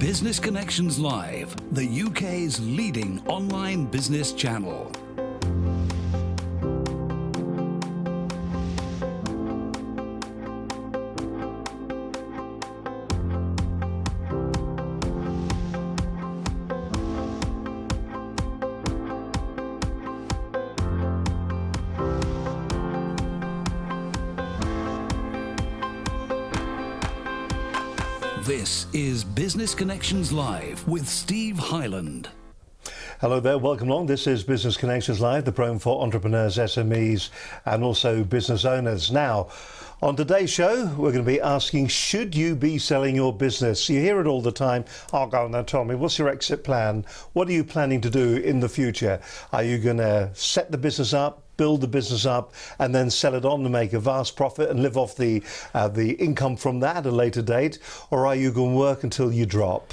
Business Connections Live, the UK's leading online business channel. This is Business Connections Live with Steve Hyland. Hello there, welcome along. This is Business Connections Live, the program for entrepreneurs, SMEs and also business owners. Now, on today's show, we're going to be asking, should you be selling your business? You hear it all the time. Oh, go on now, tell me, what's your exit plan? What are you planning to do in the future? Are you going to set the business up, build the business up, and then sell it on to make a vast profit and live off the income from that at a later date? Or are you going to work until you drop?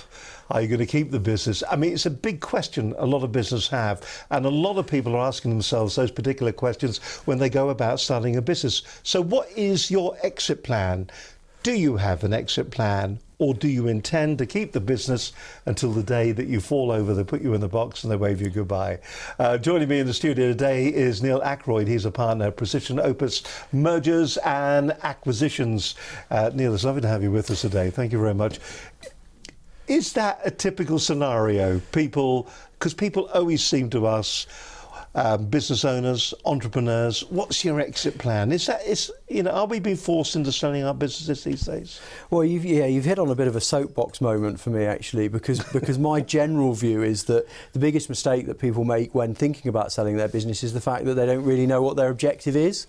Are you going to keep the business? I mean, it's a big question a lot of business have, and a lot of people are asking themselves those particular questions when they go about starting a business. So what is your exit plan? Do you have an exit plan, or do you intend to keep the business until the day that you fall over, they put you in the box and they wave you goodbye? Joining me in the studio today is Neil Ackroyd. He's a partner at Precision Opus Mergers and Acquisitions. Neil, it's lovely to have you with us today. Thank you very much. Is that a typical scenario? Because people always seem to us, business owners, entrepreneurs, what's your exit plan? Are we being forced into selling our businesses these days? Well, you've hit on a bit of a soapbox moment for me, actually, because my general view is that the biggest mistake that people make when thinking about selling their business is the fact that they don't really know what their objective is,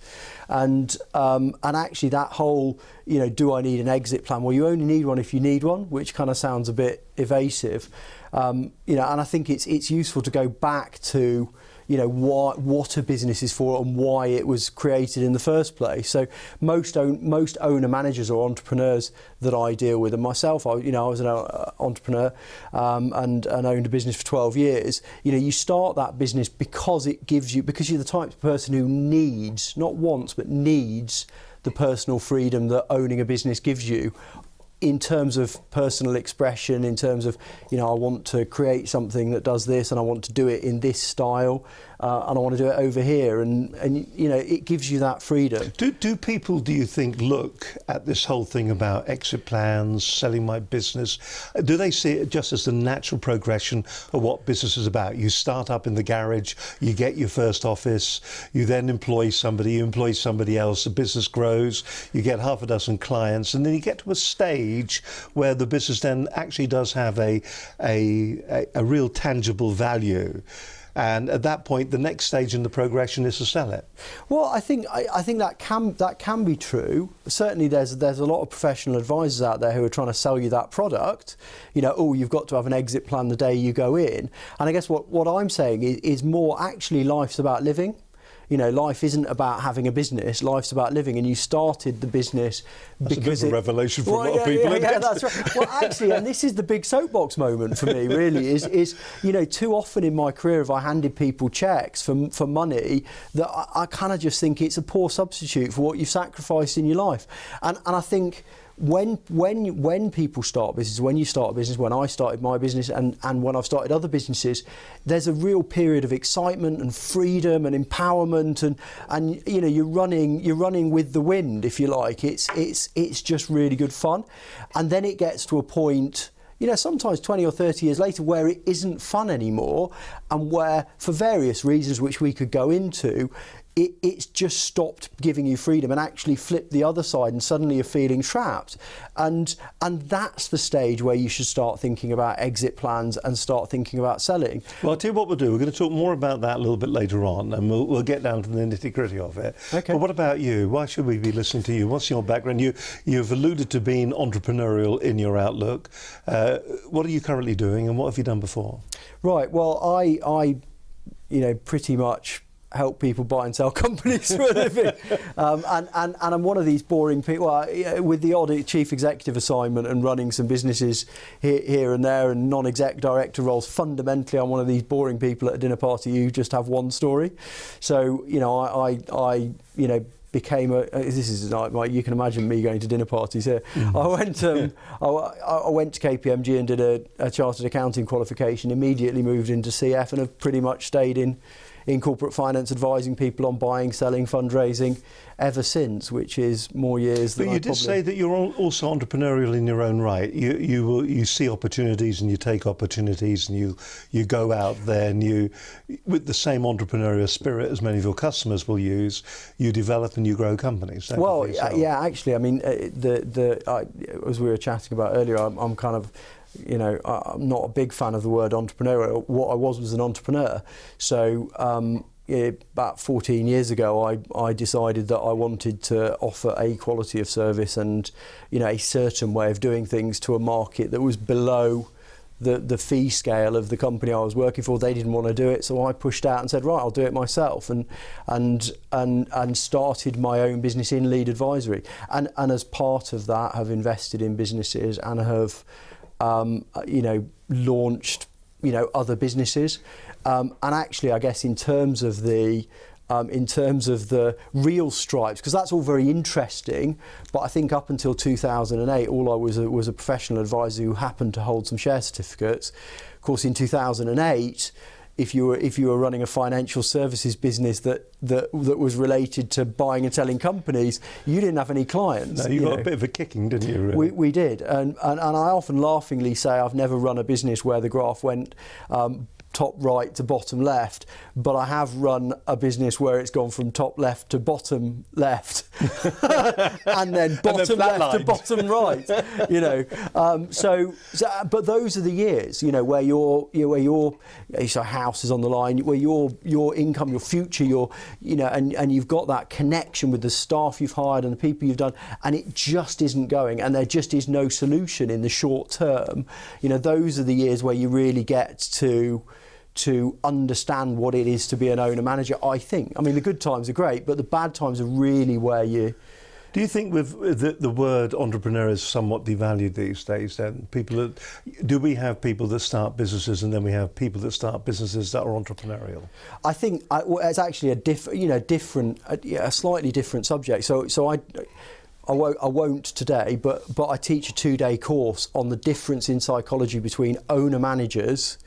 and actually that whole, do I need an exit plan? Well, you only need one if you need one, which kind of sounds a bit evasive, and I think it's useful to go back to what a business is for and why it was created in the first place. So most owner managers or entrepreneurs that I deal with, and myself, I was an entrepreneur and owned a business for 12 years. You start that business because you're the type of person who needs, not wants, but needs the personal freedom that owning a business gives you, in terms of personal expression, in terms of, I want to create something that does this and I want to do it in this style and I want to do it over here, and it gives you that freedom. Do people, do you think, look at this whole thing about exit plans, selling my business, do they see it just as the natural progression of what business is about? You start up in the garage, you get your first office, you then employ somebody, you employ somebody else, the business grows, you get half a dozen clients, and then you get to a stage where the business then actually does have a real tangible value. And at that point, the next stage in the progression is to sell it. Well, I think that can be true. Certainly, there's a lot of professional advisors out there who are trying to sell you that product. You've got to have an exit plan the day you go in. And I guess what I'm saying is more actually life's about living. Life isn't about having a business, life's about living, and you started the business because it's a bit of a revelation for a lot of people. Yeah, that's right. Well, actually, and this is the big soapbox moment for me, really, is too often in my career have I handed people checks for money that I kind of just think it's a poor substitute for what you've sacrificed in your life. And I think when people start business, when you start a business, when I started my business and when I've started other businesses, there's a real period of excitement and freedom and empowerment, and you're running with the wind, if you like. It's just really good fun. And then it gets to a point, sometimes 20 or 30 years later, where it isn't fun anymore, and where, for various reasons which we could go into, it's just stopped giving you freedom and actually flipped the other side, and suddenly you're feeling trapped. And that's the stage where you should start thinking about exit plans and start thinking about selling. Well, I'll tell you what we'll do. We're going to talk more about that a little bit later on, and we'll get down to the nitty-gritty of it. Okay. But what about you? Why should we be listening to you? What's your background? You've alluded to being entrepreneurial in your outlook. What are you currently doing, and what have you done before? Right. Well, I pretty much help people buy and sell companies for a living, and I'm one of these boring people with the odd chief executive assignment and running some businesses here and there and non-exec director roles. Fundamentally, I'm one of these boring people at a dinner party who just have one story. So I became this is like you can imagine me going to dinner parties here. I went I went to KPMG and did a chartered accounting qualification, immediately moved into CF, and have pretty much stayed in corporate finance, advising people on buying, selling, fundraising ever since, which is more years than But you did say that you're also entrepreneurial in your own right. You see opportunities and you take opportunities, and you go out there and you, with the same entrepreneurial spirit as many of your customers will use, you develop and you grow companies. Well, yeah, actually, I mean, as we were chatting about earlier, I'm kind of, you know, I'm not a big fan of the word entrepreneur. What I was an entrepreneur. So about 14 years ago, I decided that I wanted to offer a quality of service and, you know, a certain way of doing things to a market that was below the fee scale of the company I was working for. They didn't want to do it, so I pushed out and said, right, I'll do it myself, and started my own business in lead advisory. And as part of that, have invested in businesses and have you know, launched, you know, other businesses, and actually, I guess in terms of the real stripes, because that's all very interesting, but I think up until 2008, all I was a professional advisor who happened to hold some share certificates. Of course, in 2008. If you were running a financial services business that was related to buying and selling companies, you didn't have any clients. No, you got a bit of a kicking, didn't you? Really? We did, and I often laughingly say I've never run a business where the graph went top right to bottom left, but I have run a business where it's gone from top left to bottom left, and then bottom left to bottom right. You know, so but those are the years, you know, where your house is on the line, where your income, your future, you know, and you've got that connection with the staff you've hired and the people you've done, and it just isn't going, and there just is no solution in the short term. You know, those are the years where you really get to understand what it is to be an owner-manager, I think. I mean, the good times are great, but the bad times are really where you... Do you think with the word entrepreneur is somewhat devalued these days then? Do we have people that start businesses and then we have people that start businesses that are entrepreneurial? I think it's actually a slightly different subject. So I won't today, but I teach a 2-day course on the difference in psychology between owner-managers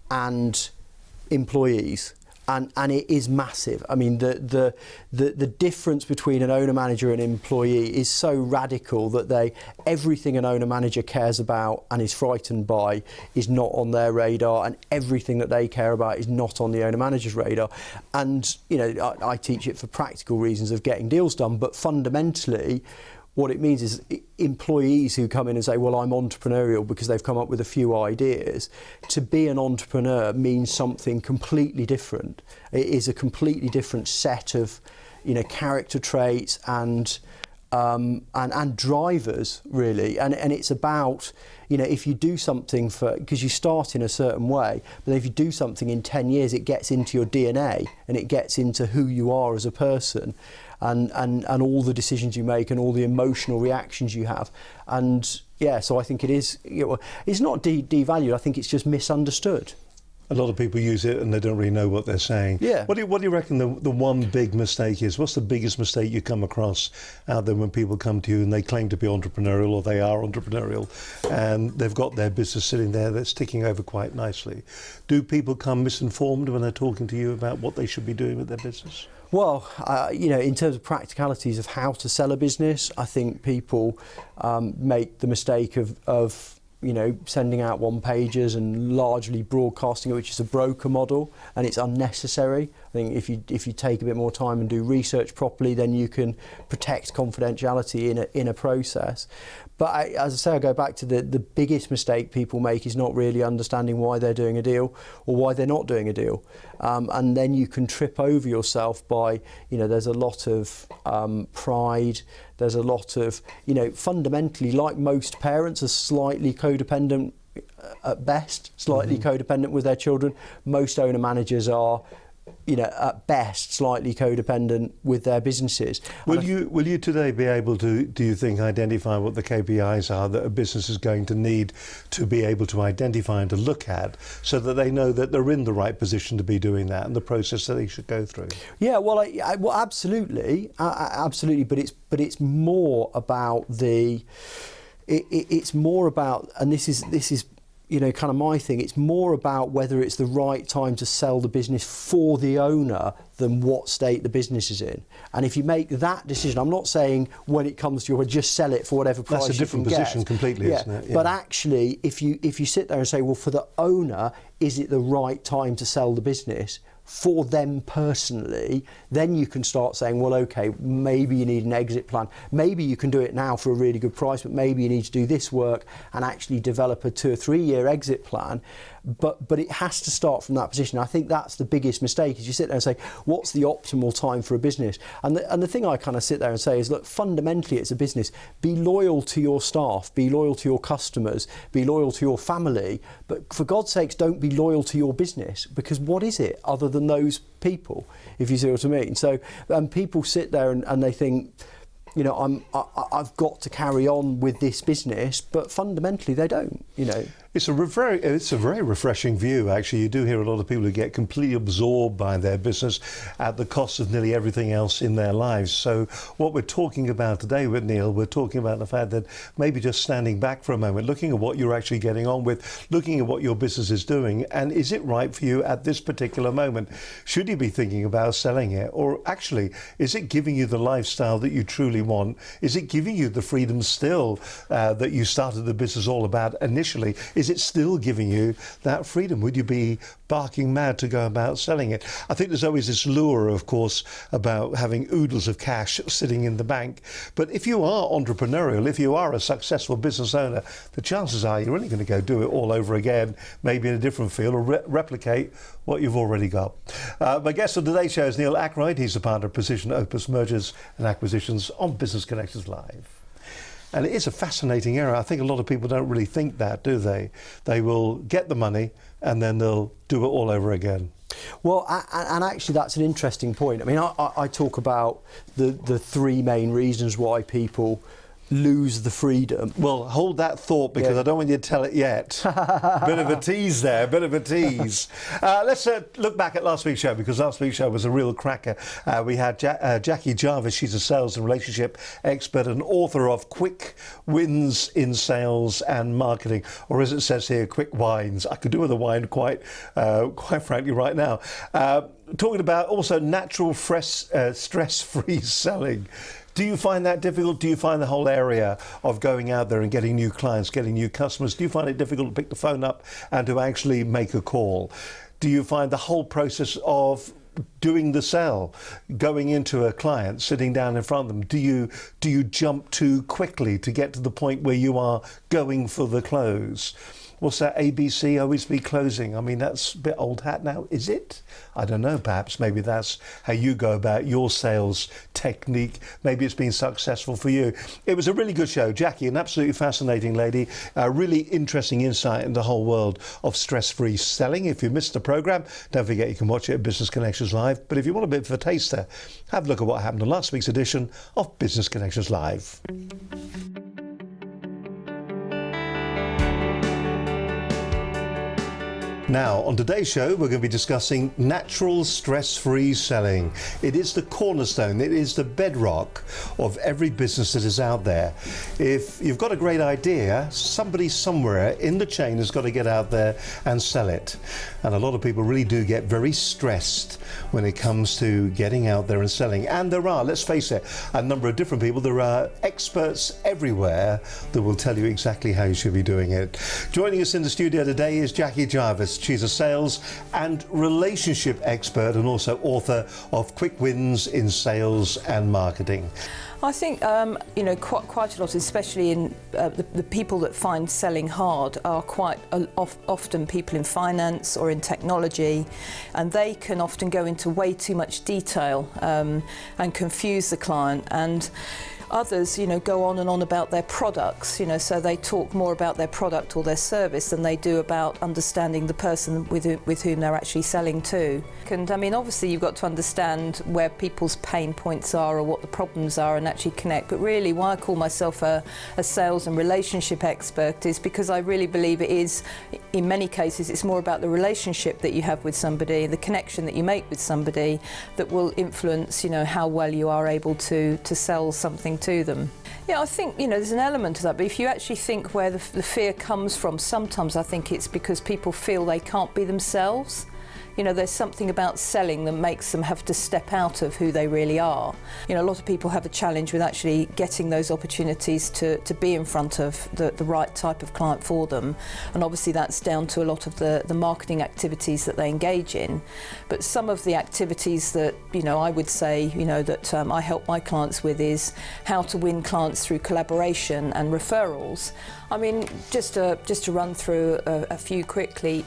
and employees, and it is massive. I mean, the difference between an owner manager and employee is so radical that everything an owner manager cares about and is frightened by is not on their radar, and everything that they care about is not on the owner manager's radar. And you know, I teach it for practical reasons of getting deals done, but fundamentally what it means is employees who come in and say, well, I'm entrepreneurial because they've come up with a few ideas. To be an entrepreneur means something completely different. It is a completely different set of, you know, character traits and drivers, really. And it's about, you know, if you do something because you start in a certain way, but if you do something in 10 years, it gets into your DNA and it gets into who you are as a person. And all the decisions you make and all the emotional reactions you have. And yeah, so I think it is, you know, it's not devalued, I think it's just misunderstood. A lot of people use it and they don't really know what they're saying. Yeah. What do you reckon the one big mistake is? What's the biggest mistake you come across out there when people come to you and they claim to be entrepreneurial, or they are entrepreneurial, and they've got their business sitting there that's ticking over quite nicely? Do people come misinformed when they're talking to you about what they should be doing with their business? Well, you know, in terms of practicalities of how to sell a business, I think people make the mistake of you know, sending out one-pagers and largely broadcasting it, which is a broker model, and it's unnecessary. I think if you take a bit more time and do research properly, then you can protect confidentiality in a process. But as I say, I go back to the biggest mistake people make is not really understanding why they're doing a deal or why they're not doing a deal. And then you can trip over yourself by, you know, there's a lot of pride, there's a lot of, you know, fundamentally, like most parents are slightly codependent at best, slightly codependent with their children. Most owner managers are at best slightly codependent with their businesses. Will you today be able to, do you think, identify what the KPIs are that a business is going to need to be able to identify and to look at, so that they know that they're in the right position to be doing that and the process that they should go through? Yeah, well, absolutely, absolutely. But it's more about it's more about, and this is kind of my thing, it's more about whether it's the right time to sell the business for the owner than what state the business is in. And if you make that decision, I'm not saying when it comes to just sell it for whatever price you can get. That's a different position completely, isn't it? Yeah. But actually, if you sit there and say, well, for the owner, is it the right time to sell the business for them personally, then you can start saying, well, okay, maybe you need an exit plan. Maybe you can do it now for a really good price, but maybe you need to do this work and actually develop a 2 or 3 year exit plan. But it has to start from that position. I think that's the biggest mistake, is you sit there and say, what's the optimal time for a business? And the thing I kind of sit there and say is, look, fundamentally it's a business. Be loyal to your staff, be loyal to your customers, be loyal to your family, but for God's sakes, don't be loyal to your business, because what is it other than those people, if you see what I mean? So people sit there and they think, I've got to carry on with this business, but fundamentally they don't, It's a very refreshing view, actually. You do hear a lot of people who get completely absorbed by their business at the cost of nearly everything else in their lives. So what we're talking about today with Neil, we're talking about the fact that maybe just standing back for a moment, looking at what you're actually getting on with, looking at what your business is doing, and is it right for you at this particular moment? Should you be thinking about selling it? Or actually, is it giving you the lifestyle that you truly want? Is it giving you the freedom still that you started the business all about initially? Is it still giving you that freedom? Would you be barking mad to go about selling it? I think there's always this lure, of course, about having oodles of cash sitting in the bank. But if you are entrepreneurial, if you are a successful business owner, the chances are you're only going to go do it all over again, maybe in a different field, or replicate what you've already got. My guest on today's show is Neil Ackroyd. He's a partner of Precision Opus Mergers and Acquisitions on Business Connections Live. And it is a fascinating area. I think a lot of people don't really think that, do they? They will get the money and then they'll do it all over again. Well, and actually that's an interesting point. I mean, I talk about the 3 main reasons why people lose the freedom. Well, hold that thought, because I don't want you to tell it yet. Bit of a tease there, bit of a tease. Let's look back at last week's show, because last week's show was a real cracker. We had Jackie Jarvis. She's a sales and relationship expert and author of Quick Wins in Sales and Marketing, or as it says here, Quick Wines. I could do with a wine quite frankly right now. Talking about also natural, stress-free selling. Do you find that difficult? Do you find the whole area of going out there and getting new clients, getting new customers, do you find it difficult to pick the phone up and to actually make a call? Do you find the whole process of doing the sell, going into a client, sitting down in front of them, do you jump too quickly to get to the point where you are going for the close? What's that, ABC, always be closing? I mean, that's a bit old hat now, is it? I don't know, perhaps maybe that's how you go about your sales technique. Maybe it's been successful for you. It was a really good show. Jackie, an absolutely fascinating lady, a really interesting insight in the whole world of stress-free selling. If you missed the programme, don't forget you can watch it at Business Connections Live. But if you want a bit of a taster, have a look at what happened on last week's edition of Business Connections Live. Now, on today's show, we're going to be discussing natural stress-free selling. It is the cornerstone, it is the bedrock of every business that is out there. If you've got a great idea, somebody somewhere in the chain has got to get out there and sell it. And a lot of people really do get very stressed when it comes to getting out there and selling. And there are, let's face it, a number of different people. There are experts everywhere that will tell you exactly how you should be doing it. Joining us in the studio today is Jackie Jarvis. She's a sales and relationship expert and also author of Quick Wins in Sales and Marketing. I think, quite a lot, especially in the people that find selling hard are quite often people in finance or in technology, and they can often go into way too much detail and confuse the client. And Others, go on and on about their products, so they talk more about their product or their service than they do about understanding the person with whom they're actually selling to. And obviously you've got to understand where people's pain points are or what the problems are and actually connect. But really why I call myself a sales and relationship expert is because I really believe it is, in many cases, it's more about the relationship that you have with somebody, the connection that you make with somebody that will influence, how well you are able to sell something to them. Yeah, I think, there's an element of that, but if you actually think where the fear comes from, sometimes I think it's because people feel they can't be themselves. There's something about selling that makes them have to step out of who they really are. A lot of people have a challenge with actually getting those opportunities to be in front of the right type of client for them. And obviously that's down to a lot of the marketing activities that they engage in. But some of the activities that, I would say, that I help my clients with is how to win clients through collaboration and referrals. Just to run through a few quickly,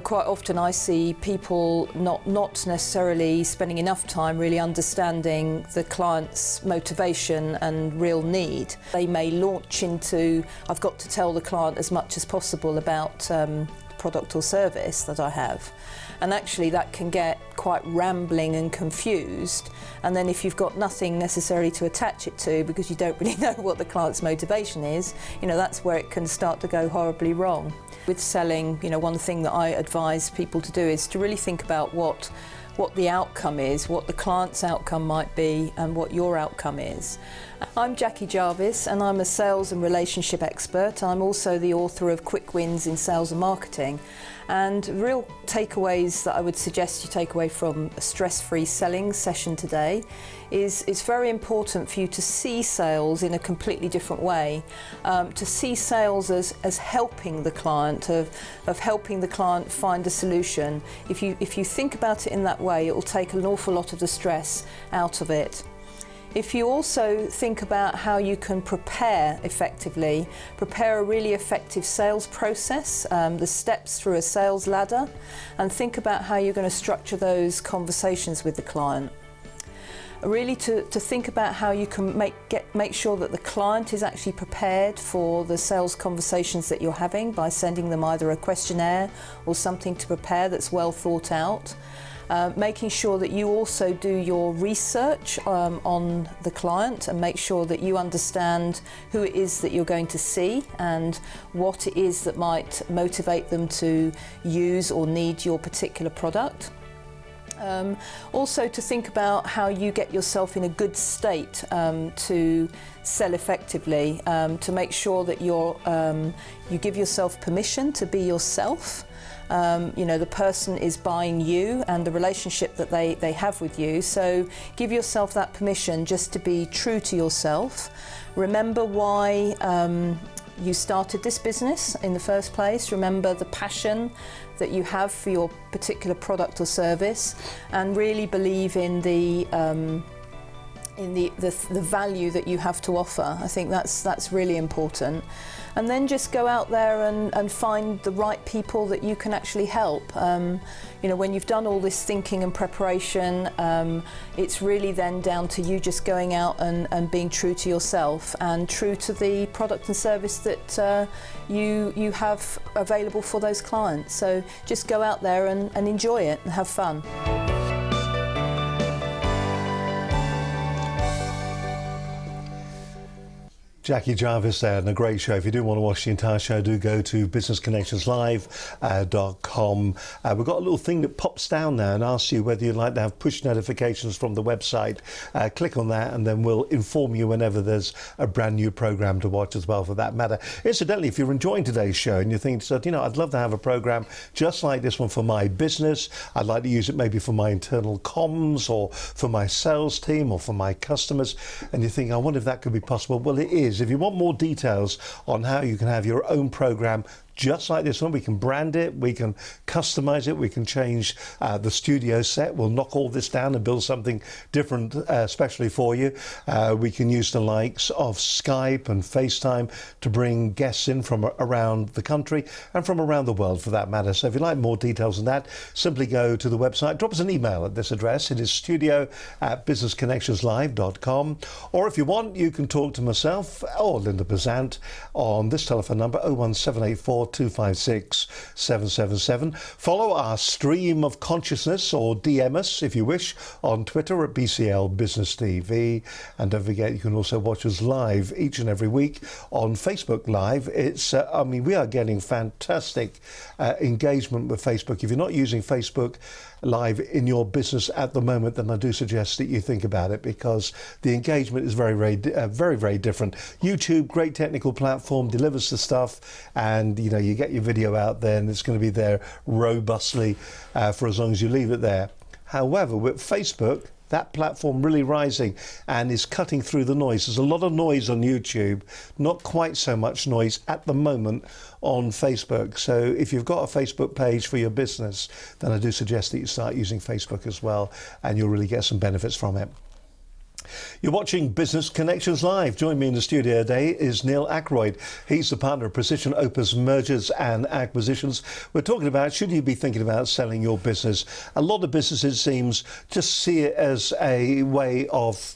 quite often I see people not necessarily spending enough time really understanding the client's motivation and real need. They may launch into, I've got to tell the client as much as possible about the product or service that I have. And actually that can get quite rambling and confused. And then if you've got nothing necessarily to attach it to because you don't really know what the client's motivation is, that's where it can start to go horribly wrong. With selling, one thing that I advise people to do is to really think about what the outcome is, what the client's outcome might be, and what your outcome is. I'm Jackie Jarvis, and I'm a sales and relationship expert. I'm also the author of Quick Wins in Sales and Marketing. And real takeaways that I would suggest you take away from a stress-free selling session today is it's very important for you to see sales in a completely different way, to see sales as helping the client, of helping the client find a solution. If you think about it in that way, it will take an awful lot of the stress out of it. If you also think about how you can prepare effectively, prepare a really effective sales process, the steps through a sales ladder, and think about how you're going to structure those conversations with the client. Really to think about how you can make sure that the client is actually prepared for the sales conversations that you're having by sending them either a questionnaire or something to prepare that's well thought out. Making sure that you also do your research on the client and make sure that you understand who it is that you're going to see and what it is that might motivate them to use or need your particular product. Also to think about how you get yourself in a good state to sell effectively, to make sure that you give yourself permission to be yourself. The person is buying you and the relationship that they have with you, so give yourself that permission just to be true to yourself. Remember why you started this business in the first place. Remember the passion that you have for your particular product or service, and really believe in the value that you have to offer. I think that's really important. And then just go out there and find the right people that you can actually help. When you've done all this thinking and preparation, it's really then down to you just going out and being true to yourself and true to the product and service that you have available for those clients. So just go out there and enjoy it and have fun. Jackie Jarvis there, and a great show. If you do want to watch the entire show, do go to businessconnectionslive.com. We've got a little thing that pops down there and asks you whether you'd like to have push notifications from the website. Click on that and then we'll inform you whenever there's a brand new program to watch as well, for that matter. Incidentally, if you're enjoying today's show and you're thinking, so, I'd love to have a program just like this one for my business. I'd like to use it maybe for my internal comms or for my sales team or for my customers. And you think, I wonder if that could be possible. Well, it is. If you want more details on how you can have your own program just like this one. We can brand it, we can customize it, we can change the studio set. We'll knock all this down and build something different, especially for you. We can use the likes of Skype and FaceTime to bring guests in from around the country and from around the world for that matter. So if you'd like more details on that, simply go to the website, drop us an email at this address. It is studio@businessconnectionslive.com. Or if you want, you can talk to myself or Linda Bazant on this telephone number, 01784 256 777. Follow our Stream of Consciousness, or DM us if you wish, on Twitter at BCL Business TV. And don't forget, you can also watch us live each and every week on Facebook Live. It's, we are getting fantastic engagement with Facebook. If you're not using Facebook Live in your business at the moment, then I do suggest that you think about it, because the engagement is very, very different. YouTube, great technical platform, delivers the stuff, and you get your video out there, and it's going to be there robustly for as long as you leave it there. However, with Facebook, that platform really rising and is cutting through the noise. There's a lot of noise on YouTube, not quite so much noise at the moment on Facebook. So if you've got a Facebook page for your business, then I do suggest that you start using Facebook as well, and you'll really get some benefits from it. You're watching Business Connections Live. Join me in the studio today is Neil Ackroyd. He's the partner of Precision Opus Mergers and Acquisitions. We're talking about, should you be thinking about selling your business? A lot of businesses, it seems, just see it as a way of,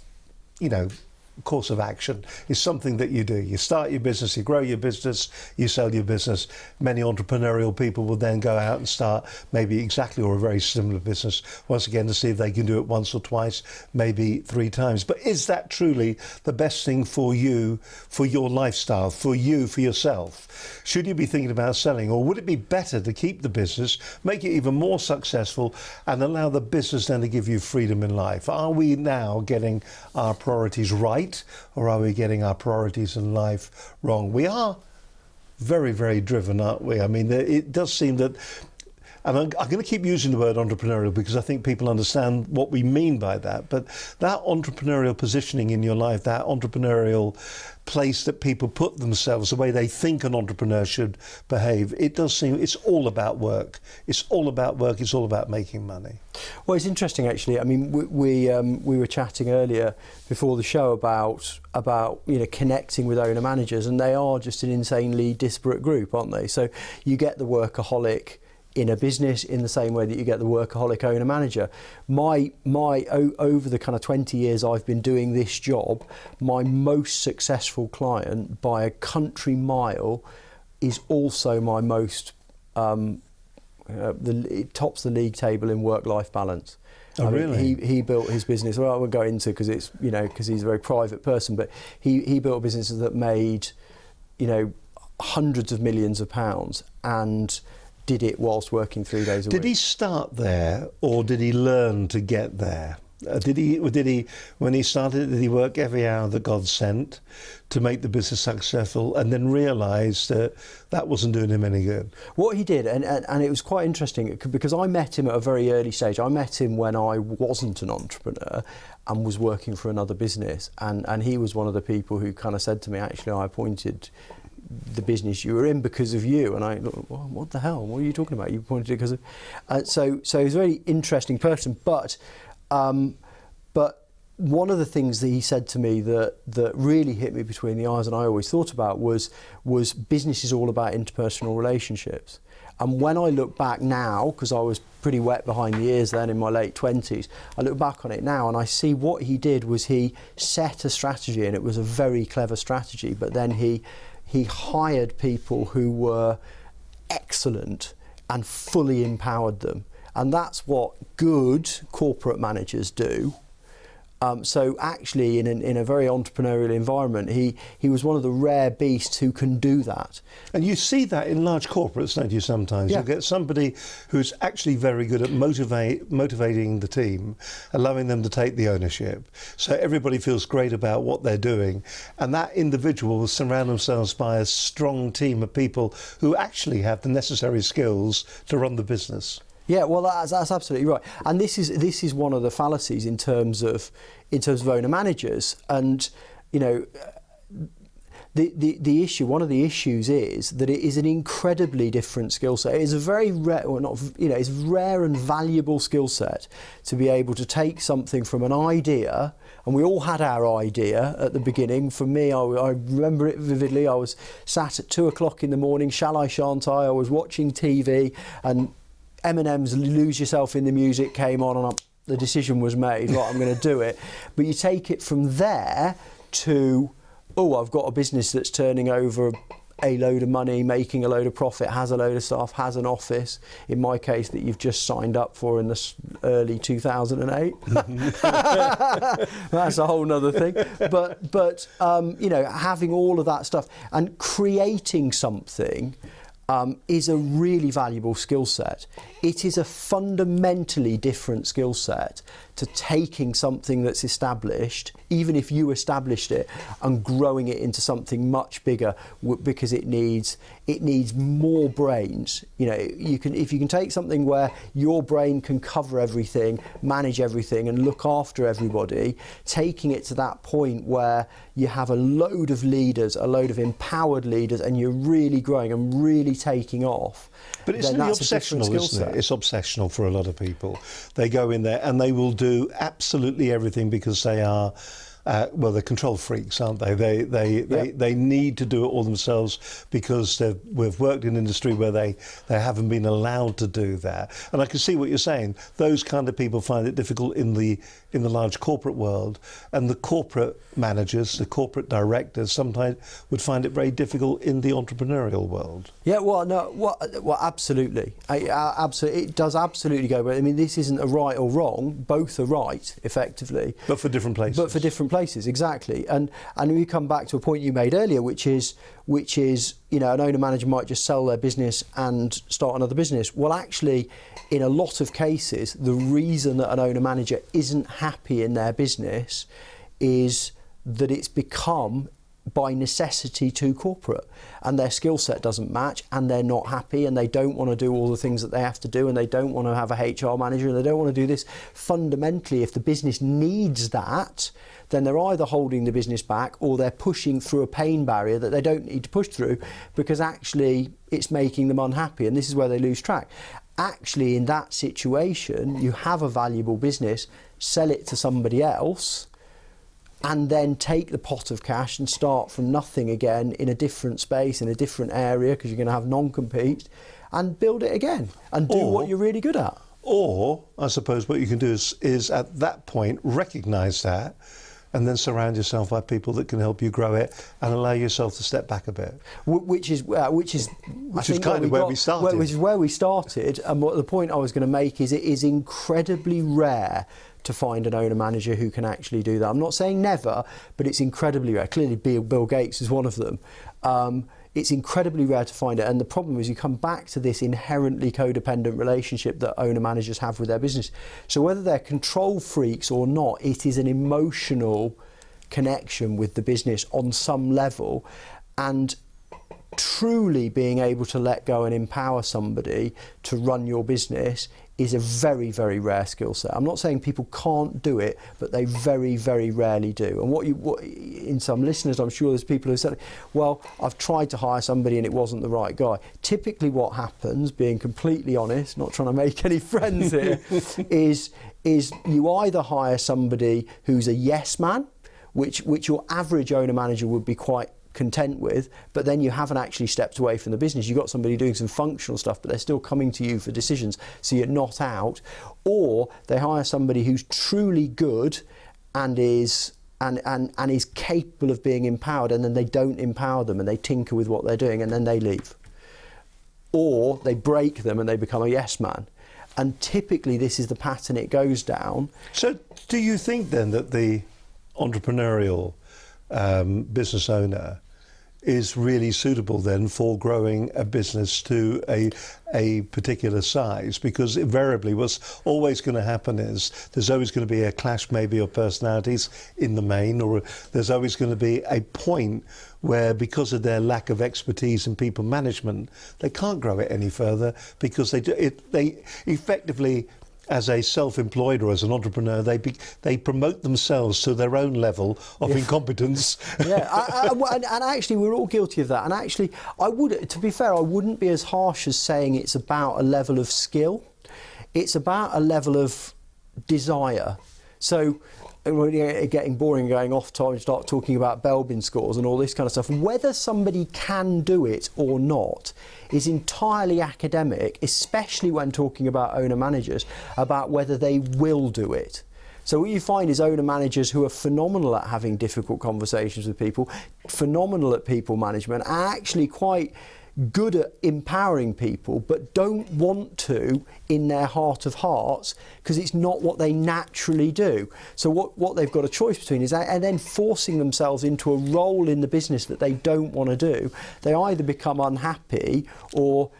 course of action. Is something that you do. You start your business, you grow your business, you sell your business. Many entrepreneurial people will then go out and start maybe exactly or a very similar business once again to see if they can do it once or twice, maybe 3 times. But is that truly the best thing for you, for your lifestyle, for you, for yourself? Should you be thinking about selling, or would it be better to keep the business, make it even more successful, and allow the business then to give you freedom in life? Are we now getting our priorities right, or are we getting our priorities in life wrong? We are very, very driven, aren't we? I mean, it does seem that, and I'm going to keep using the word entrepreneurial because I think people understand what we mean by that, but that entrepreneurial positioning in your life, that entrepreneurial place that people put themselves, the way they think an entrepreneur should behave, it does seem it's all about work. It's all about work. It's all about making money. Well, it's interesting actually. I mean, we were chatting earlier before the show about connecting with owner managers, and they are just an insanely disparate group, aren't they? So you get the workaholic in a business in the same way that you get the workaholic owner manager. Over the kind of 20 years I've been doing this job, my most successful client by a country mile is also my most it tops the league table in work-life balance. Oh, really? He built his business. Well, I won't go into because it's because he's a very private person, but he built a business that made hundreds of millions of pounds and did it whilst working 3 days a week. Did he start there, or did he learn to get there? Did he, when he started, did he work every hour that God sent to make the business successful, and then realise that that wasn't doing him any good? What he did, and it was quite interesting because I met him at a very early stage. I met him when I wasn't an entrepreneur and was working for another business, and he was one of the people who kind of said to me, actually, I appointed the business you were in because of you. And I thought, well, what the hell? What are you talking about? You appointed it because of... So he's a very interesting person, but one of the things that he said to me that really hit me between the eyes, and I always thought about, was business is all about interpersonal relationships. And when I look back now, because I was pretty wet behind the ears then in my late 20s, I look back on it now and I see what he did was he set a strategy, and it was a very clever strategy, but then he hired people who were excellent and fully empowered them. And that's what good corporate managers do. So actually, in a very entrepreneurial environment, he was one of the rare beasts who can do that. And you see that in large corporates, don't you, sometimes? Yeah. You get somebody who's actually very good at motivating the team, allowing them to take the ownership. So everybody feels great about what they're doing. And that individual will surround themselves by a strong team of people who actually have the necessary skills to run the business. Yeah, well, that's absolutely right, and this is one of the fallacies in terms of owner managers, and the issue, one of the issues is that it is an incredibly different skill set. It is a very rare, or not, it's rare and valuable skill set to be able to take something from an idea, and we all had our idea at the beginning. For me, I remember it vividly. I was sat at 2 o'clock in the morning, shall I, shan't I was watching TV, and Eminem's Lose Yourself in the Music came on, and the decision was made, right, I'm going to do it. But you take it from there to, oh, I've got a business that's turning over a load of money, making a load of profit, has a load of staff, has an office, in my case, that you've just signed up for in the early 2008. That's a whole nother thing. But having all of that stuff and creating something is a really valuable skill set. It is a fundamentally different skill set to taking something that's established, even if you established it, and growing it into something much bigger, because it needs more brains. If you can take something where your brain can cover everything, manage everything, and look after everybody, taking it to that point where you have a load of leaders, a load of empowered leaders, and you're really growing and really taking off. But isn't it obsessional, isn't it? It's obsessional for a lot of people. They go in there and they will do absolutely everything because they are, they're control freaks, aren't they? They need to do it all themselves because we've worked in an industry where they haven't been allowed to do that. And I can see what you're saying. Those kind of people find it difficult in the large corporate world, and the corporate managers, the corporate directors, sometimes would find it very difficult in the entrepreneurial world. Yeah, absolutely. Absolutely, it does absolutely go. But I mean, this isn't a right or wrong. Both are right, effectively. But for different places. Exactly. And we come back to a point you made earlier, which is an owner manager might just sell their business and start another business. Well, actually, in a lot of cases, the reason that an owner manager isn't happy in their business is that it's become, by necessity, too corporate, and their skill set doesn't match, and they're not happy, and they don't want to do all the things that they have to do, and they don't want to have a HR manager, and they don't want to do this. Fundamentally, if the business needs that, then they're either holding the business back or they're pushing through a pain barrier that they don't need to push through because actually it's making them unhappy, and this is where they lose track. Actually, in that situation, you have a valuable business, sell it to somebody else, and then take the pot of cash and start from nothing again in a different space, in a different area, because you're going to have non-compete, and build it again and do what you're really good at. Or, I suppose, what you can do is at that point recognise that, and then surround yourself by people that can help you grow it and allow yourself to step back a bit. Which is kind of where we started. Which is where we started, and what the point I was going to make is it is incredibly rare to find an owner manager who can actually do that. I'm not saying never, but it's incredibly rare. Clearly Bill Gates is one of them. It's incredibly rare to find it, and the problem is you come back to this inherently codependent relationship that owner managers have with their business. So whether they're control freaks or not, it is an emotional connection with the business on some level, and truly being able to let go and empower somebody to run your business is a very, very rare skill set. I'm not saying people can't do it, but they very, very rarely do. And what in some listeners, I'm sure there's people who said, well, I've tried to hire somebody and it wasn't the right guy. Typically what happens, being completely honest, not trying to make any friends here, is you either hire somebody who's a yes man, which your average owner manager would be quite content with, but then you haven't actually stepped away from the business. You've got somebody doing some functional stuff, but they're still coming to you for decisions, so you're not out. Or they hire somebody who's truly good and is capable of being empowered, and then they don't empower them and they tinker with what they're doing and then they leave. Or they break them and they become a yes man. And typically this is the pattern it goes down. So do you think then that the entrepreneurial business owner is really suitable then for growing a business to a particular size? Because invariably what's always going to happen is there's always going to be a clash maybe of personalities in the main, or there's always going to be a point where, because of their lack of expertise in people management, they can't grow it any further because they effectively as a self-employed or as an entrepreneur, they promote themselves to their own level of incompetence. Yeah, and actually we're all guilty of that. And actually, to be fair, I wouldn't be as harsh as saying it's about a level of skill. It's about a level of desire. So, when you're getting boring, going off time, start talking about Belbin scores and all this kind of stuff. Whether somebody can do it or not is entirely academic, especially when talking about owner-managers, about whether they will do it. So what you find is owner-managers who are phenomenal at having difficult conversations with people, phenomenal at people management, are actually quite good at empowering people, but don't want to in their heart of hearts because it's not what they naturally do. So what they've got a choice between is, and then forcing themselves into a role in the business that they don't want to do, they either become unhappy, or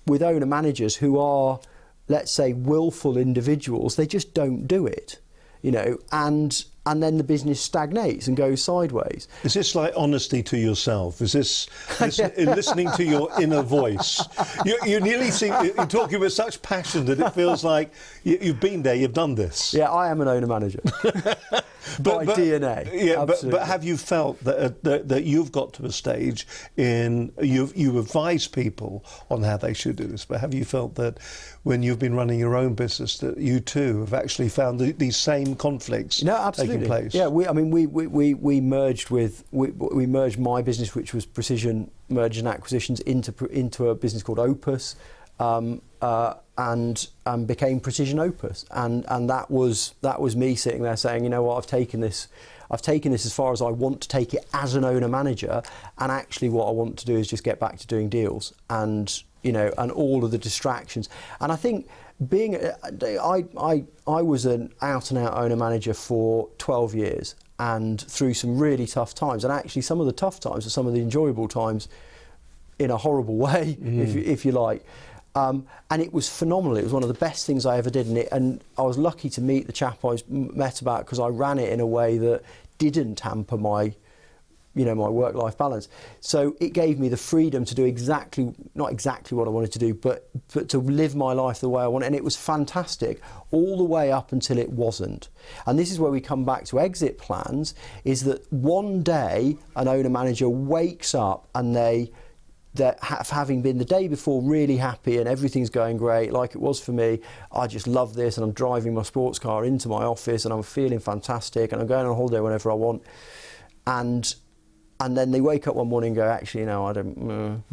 with owner managers who are, let's say, willful individuals, they just don't do it, you know, and then the business stagnates and goes sideways. Is this like honesty to yourself? Is this listening to your inner voice? You nearly seem, you're talking with such passion that it feels like you've been there, you've done this. Yeah, I am an owner manager. By DNA. Yeah, but have you felt that you've got to a stage you advise people on how they should do this, but have you felt that when you've been running your own business that you too have actually found these same conflicts taking place? Yeah, we merged we merged my business, which was Precision Mergers and Acquisitions, into a business called Opus, and became Precision Opus, and that was me sitting there saying, you know what, I've taken this as far as I want to take it as an owner manager, and actually what I want to do is just get back to doing deals, and you know, and all of the distractions. And I think I was an out and out owner manager for 12 years, and through some really tough times, and actually some of the tough times are some of the enjoyable times in a horrible way, if you like. And it was phenomenal. It was one of the best things I ever did, and I was lucky to meet the chap I met about, because I ran it in a way that didn't hamper my work-life balance. So it gave me the freedom to do not exactly what I wanted to do, but to live my life the way I wanted, and it was fantastic all the way up until it wasn't. And this is where we come back to exit plans, is that one day an owner-manager wakes up and having been the day before really happy and everything's going great, like it was for me, I just love this, and I'm driving my sports car into my office and I'm feeling fantastic and I'm going on holiday whenever I want, and then they wake up one morning and go, actually, no, I don't,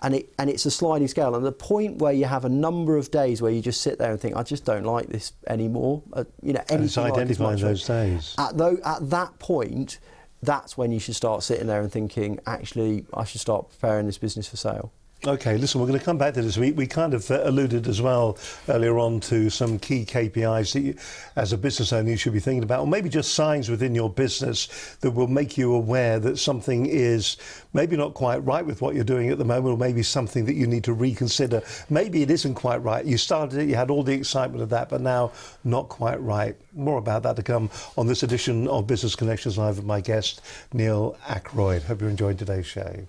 and it's a sliding scale, and the point where you have a number of days where you just sit there and think, I just don't like this anymore, you know, and it's identifying those days. At that point, that's when you should start sitting there and thinking, actually, I should start preparing this business for sale. Okay, listen, we're going to come back to this. We kind of alluded as well earlier on to some key KPIs that you, as a business owner, you should be thinking about, or maybe just signs within your business that will make you aware that something is maybe not quite right with what you're doing at the moment, or maybe something that you need to reconsider. Maybe it isn't quite right. You started it, you had all the excitement of that, but now not quite right. More about that to come on this edition of Business Connections Live with my guest, Neil Ackroyd. Hope you enjoyed today's show.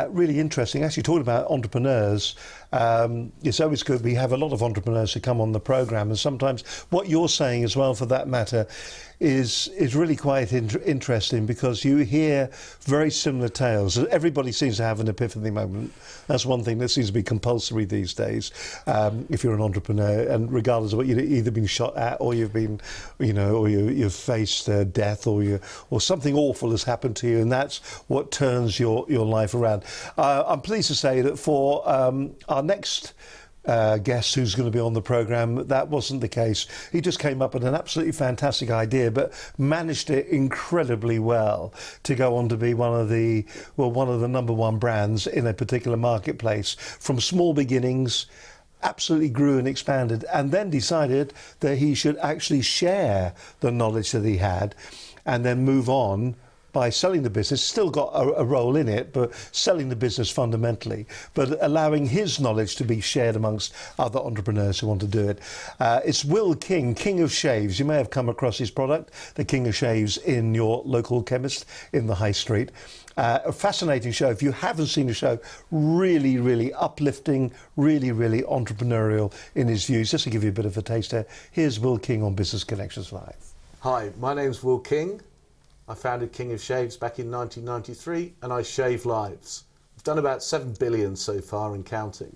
Really interesting. Actually, talking about entrepreneurs, it's always good. We have a lot of entrepreneurs who come on the programme, and sometimes what you're saying as well, for that matter, is really quite interesting, because you hear very similar tales. Everybody seems to have an epiphany moment. That's one thing that seems to be compulsory these days, if you're an entrepreneur, and regardless of what you've either been shot at, or you've been, or you've faced death, or something awful has happened to you, and that's what turns your life around. I'm pleased to say that for our next guest who's going to be on the programme, that wasn't the case. He just came up with an absolutely fantastic idea, but managed it incredibly well to go on to be one of the number one brands in a particular marketplace. From small beginnings, absolutely grew and expanded, and then decided that he should actually share the knowledge that he had, and then move on by selling the business, still got a role in it, but selling the business fundamentally, but allowing his knowledge to be shared amongst other entrepreneurs who want to do it. It's Will King, King of Shaves. You may have come across his product, the King of Shaves, in your local chemist in the high street. A fascinating show. If you haven't seen the show, really, really uplifting, really, really entrepreneurial in his views. Just to give you a bit of a taste there, here's Will King on Business Connections Live. Hi, my name's Will King. I founded King of Shaves back in 1993 and I shave lives. I've done about 7 billion so far and counting.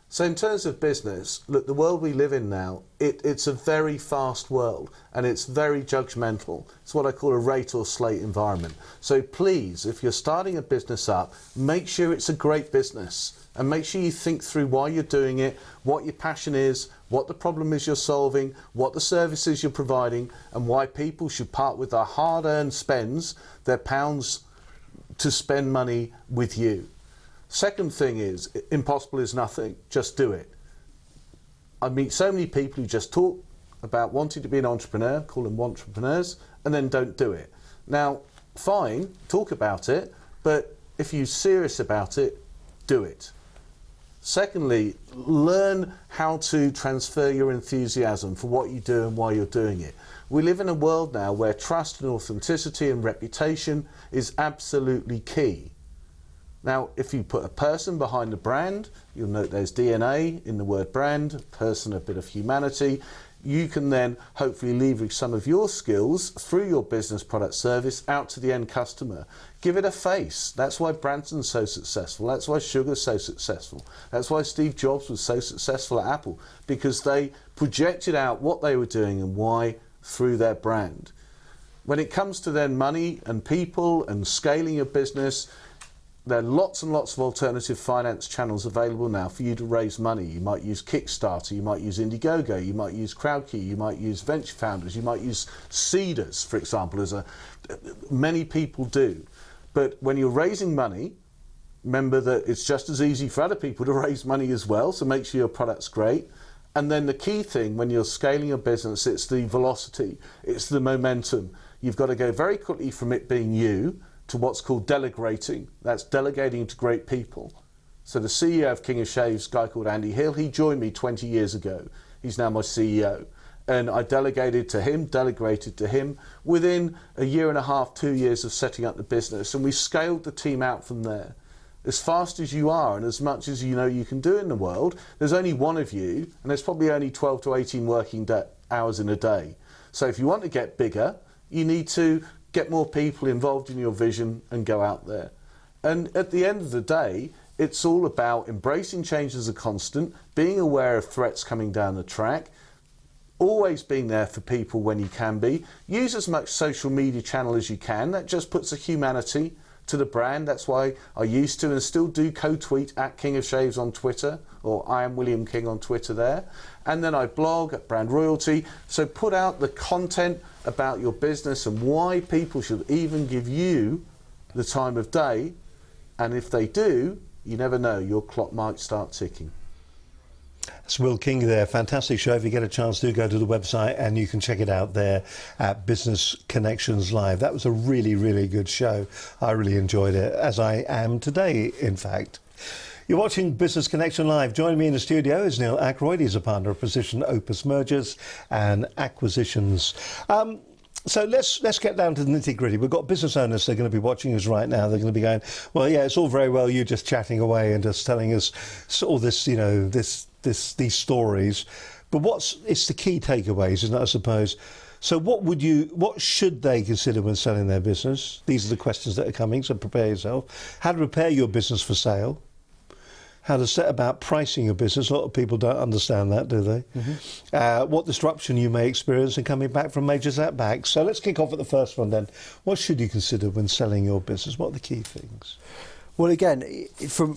So in terms of business, look, the world we live in now, it's a very fast world and it's very judgmental. It's what I call a rate or slate environment. So please, if you're starting a business up, make sure it's a great business and make sure you think through why you're doing it, what your passion is, what the problem is you're solving, what the services you're providing, and why people should part with their hard-earned spends, their pounds, to spend money with you. Second thing is, impossible is nothing, just do it. I meet so many people who just talk about wanting to be an entrepreneur, call them entrepreneurs, and then don't do it. Now, fine, talk about it, but if you're serious about it, do it. Secondly, learn how to transfer your enthusiasm for what you do and why you're doing it. We live in a world now where trust and authenticity and reputation is absolutely key. Now, if you put a person behind the brand, you'll note there's DNA in the word brand, person, a bit of humanity. You can then hopefully leverage some of your skills through your business, product, service out to the end customer. Give it a face. That's why Branson's so successful. That's why Sugar's so successful. That's why Steve Jobs was so successful at Apple, because they projected out what they were doing and why through their brand. When it comes to then money and people and scaling your business, there are lots and lots of alternative finance channels available now for you to raise money. You might use Kickstarter, you might use Indiegogo, you might use Crowdkey, you might use venture founders, you might use seeders, for example, many people do. But when you're raising money, remember that it's just as easy for other people to raise money as well, so make sure your product's great. And then the key thing when you're scaling your business, it's the velocity, it's the momentum. You've got to go very quickly from it being you to what's called delegating. That's delegating to great people. So the CEO of King of Shaves, a guy called Andy Hill, he joined me 20 years ago. He's now my CEO. And I delegated to him, delegated to him within a year and a half, 2 years of setting up the business. And we scaled the team out from there. As fast as you are and as much as you know you can do in the world, there's only one of you and there's probably only 12 to 18 working hours in a day. So if you want to get bigger, you need to get more people involved in your vision and go out there. And at the end of the day, it's all about embracing change as a constant, being aware of threats coming down the track, always being there for people when you can be. Use as much social media channel as you can. That just puts a humanity to the brand. That's why I used to and still do co-tweet at King of Shaves on Twitter, or I am William King on Twitter there. And then I blog at Brand Royalty. So put out the content about your business and why people should even give you the time of day. And if they do, you never know, your clock might start ticking. That's Will King there. Fantastic show. If you get a chance, do go to the website and you can check it out there at Business Connections Live. That was a really, really good show. I really enjoyed it, as I am today, in fact. You're watching Business Connection Live. Joining me in the studio is Neil Ackroyd. He's a partner of Precision Opus Mergers and Acquisitions. So let's get down to the nitty-gritty. We've got business owners that are going to be watching us right now. They're going to be going, well, yeah, it's all very well you just chatting away and just telling us all this, you know, these stories. But it's the key takeaways, isn't it, I suppose? So what should they consider when selling their business? These are the questions that are coming, so prepare yourself. How to prepare your business for sale. How to set about pricing your business. A lot of people don't understand that, do they? Mm-hmm. What disruption you may experience in coming back from major setbacks. So let's kick off at the first one then. What should you consider when selling your business? What are the key things? Well, again, from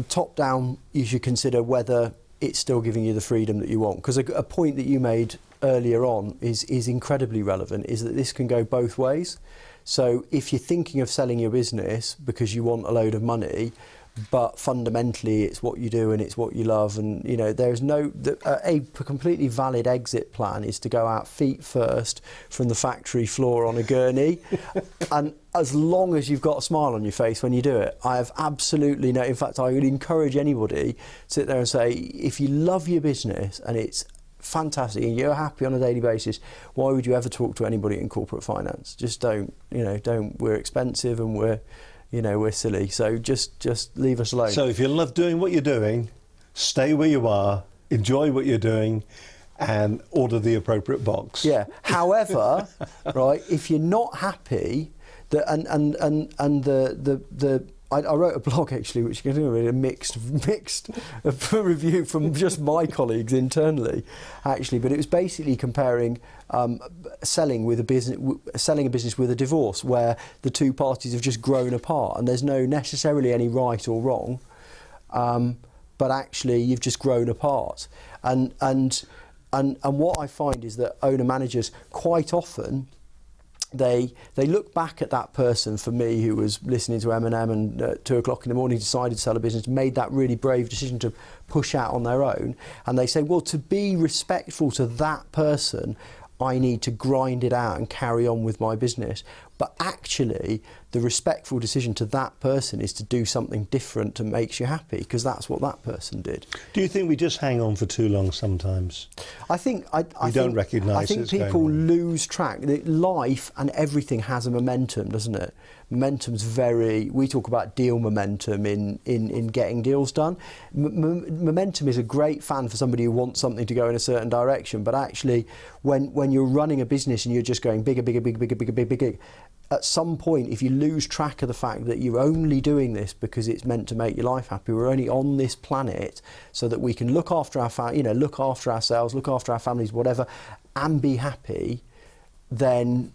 top down, you should consider whether it's still giving you the freedom that you want. Because a point that you made earlier on is incredibly relevant, is that this can go both ways. So if you're thinking of selling your business because you want a load of money, but fundamentally it's what you do and it's what you love, and you know, there's a completely valid exit plan is to go out feet first from the factory floor on a gurney and as long as you've got a smile on your face when you do it. I have absolutely no, in fact I would encourage anybody to sit there and say, if you love your business and it's fantastic and you're happy on a daily basis, why would you ever talk to anybody in corporate finance? Just don't, we're expensive and we're silly, so just leave us alone. So if you love doing what you're doing, stay where you are, enjoy what you're doing, and order the appropriate box. Yeah. However, right, if you're not happy, I wrote a blog actually, which is really a mixed review from just my colleagues internally, actually. But it was basically comparing selling a business with a divorce, where the two parties have just grown apart, and there's no necessarily any right or wrong, but actually you've just grown apart. And what I find is that owner managers quite often, they look back at that person, for me, who was listening to Eminem and at 2 o'clock in the morning decided to sell a business, made that really brave decision to push out on their own, and they say, well, to be respectful to that person, I need to grind it out and carry on with my business. But actually, the respectful decision to that person is to do something different that makes you happy, because that's what that person did. Do you think we just hang on for too long sometimes? I think we don't recognise. I think people lose track. Life and everything has a momentum, doesn't it? Momentum's we talk about deal momentum in getting deals done. Momentum is a great fan for somebody who wants something to go in a certain direction, but actually when you're running a business and you're just going bigger, at some point, if you lose track of the fact that you're only doing this because it's meant to make your life happy, we're only on this planet so that we can look after look after ourselves, look after our families, whatever, and be happy, then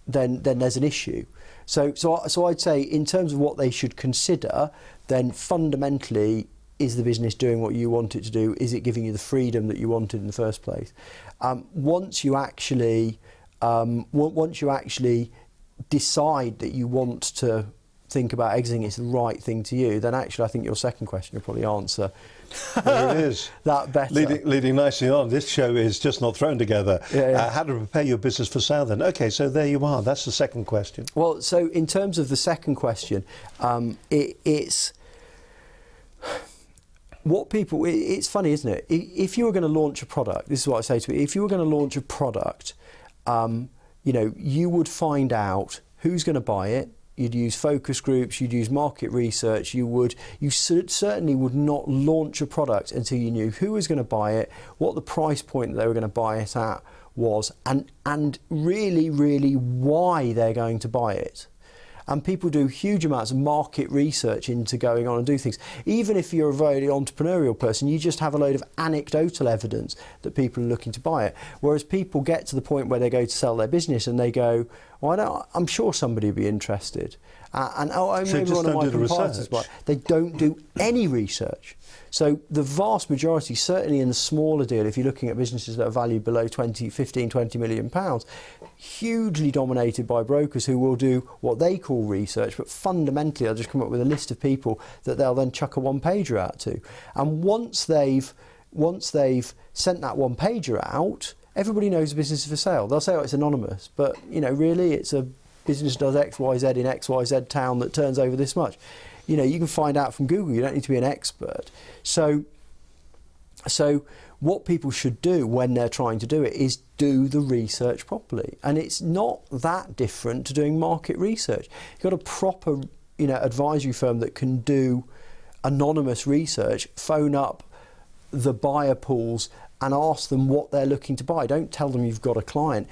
there's an issue. So I'd say, in terms of what they should consider, then fundamentally, is the business doing what you want it to do? Is it giving you the freedom that you wanted in the first place? Once you actually decide that you want to think about exiting, it's the right thing to you, then actually I think your second question will probably answer there it is. that better. Leading nicely on, this show is just not thrown together. Yeah. How to prepare your business for sale then? Okay, so there you are. That's the second question. Well, so in terms of the second question, it's what people, it's funny, isn't it? If you were going to launch a product, this is what I say to people, if you were going to launch a product, you would find out who's going to buy it. You'd use focus groups, you'd use market research, you certainly would not launch a product until you knew who was going to buy it, what the price point that they were going to buy it at was, and really, really why they're going to buy it. And people do huge amounts of market research into going on and do things. Even if you're a very entrepreneurial person, you just have a load of anecdotal evidence that people are looking to buy it. Whereas people get to the point where they go to sell their business and they go, well, I'm sure somebody would be interested. Maybe one of my competitors buy it. They don't do any research. So the vast majority, certainly in the smaller deal, if you're looking at businesses that are valued below 20 million pounds, hugely dominated by brokers who will do what they call research, but fundamentally they'll just come up with a list of people that they'll then chuck a one-pager out to. And once they've sent that one-pager out, everybody knows the business is for sale. They'll say, oh, it's anonymous, but really it's a business does XYZ in XYZ town that turns over this much. You can find out from Google. You don't need to be an expert. So what people should do when they're trying to do it is do the research properly. And it's not that different to doing market research. You've got a proper, advisory firm that can do anonymous research, phone up the buyer pools and ask them what they're looking to buy. Don't tell them you've got a client.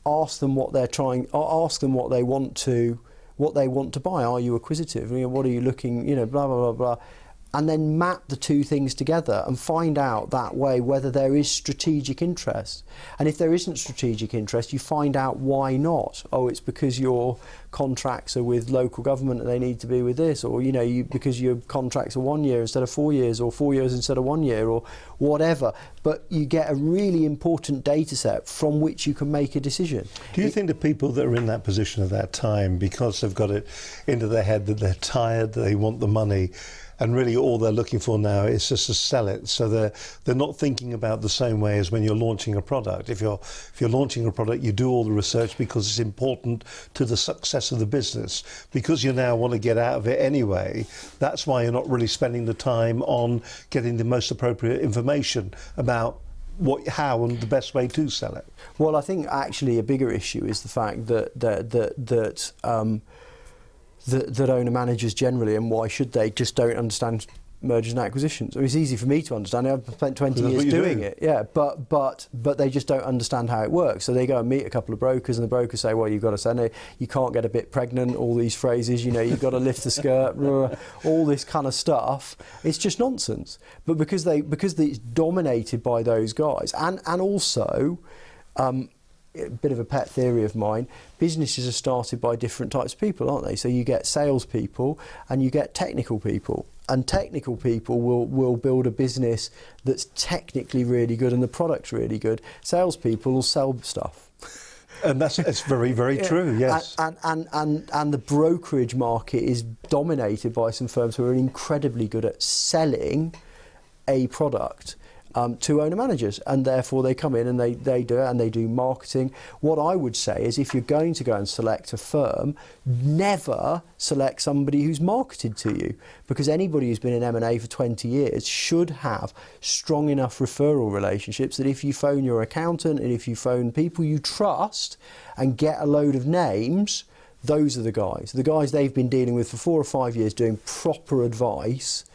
Ask them what they're trying, ask them what they want to buy. Are you acquisitive? What are you looking, blah, blah, blah, blah. and then map the two things together and find out that way whether there is strategic interest. And if there isn't strategic interest, you find out why not. Oh, it's because your contracts are with local government and they need to be with this, or because your contracts are 1 year instead of 4 years, or 4 years instead of 1 year, or whatever. But you get a really important data set from which you can make a decision. Do you think the people that are in that position at that time, because they've got it into their head that they're tired, they want the money, and really all they're looking for now is just to sell it, so they're not thinking about the same way as when you're launching a product. If you're launching a product, you do all the research because it's important to the success of the business. Because you now want to get out of it anyway, that's why you're not really spending the time on getting the most appropriate information about how and the best way to sell it. Well, I think actually a bigger issue is the fact that owner managers generally, and why should they, just don't understand mergers and acquisitions. I mean, it's easy for me to understand. I've spent 20 years doing it. Yeah, but they just don't understand how it works. So they go and meet a couple of brokers, and the brokers say, well, you've got to send it, you can't get a bit pregnant, all these phrases, you've got to lift the skirt, all this kind of stuff. It's just nonsense. But because it's dominated by those guys, and also a bit of a pet theory of mine, businesses are started by different types of people, aren't they? So you get salespeople and you get technical people. And technical people will build a business that's technically really good and the product's really good. Salespeople will sell stuff. And it's very, very true, yes. And the brokerage market is dominated by some firms who are incredibly good at selling a product to owner managers, and therefore they come in and they do it, and they do marketing. What I would say is, if you're going to go and select a firm, never select somebody who's marketed to you, because anybody who's been in M&A for 20 years should have strong enough referral relationships that if you phone your accountant and if you phone people you trust and get a load of names, those are the guys they've been dealing with for 4 or 5 years doing proper advice,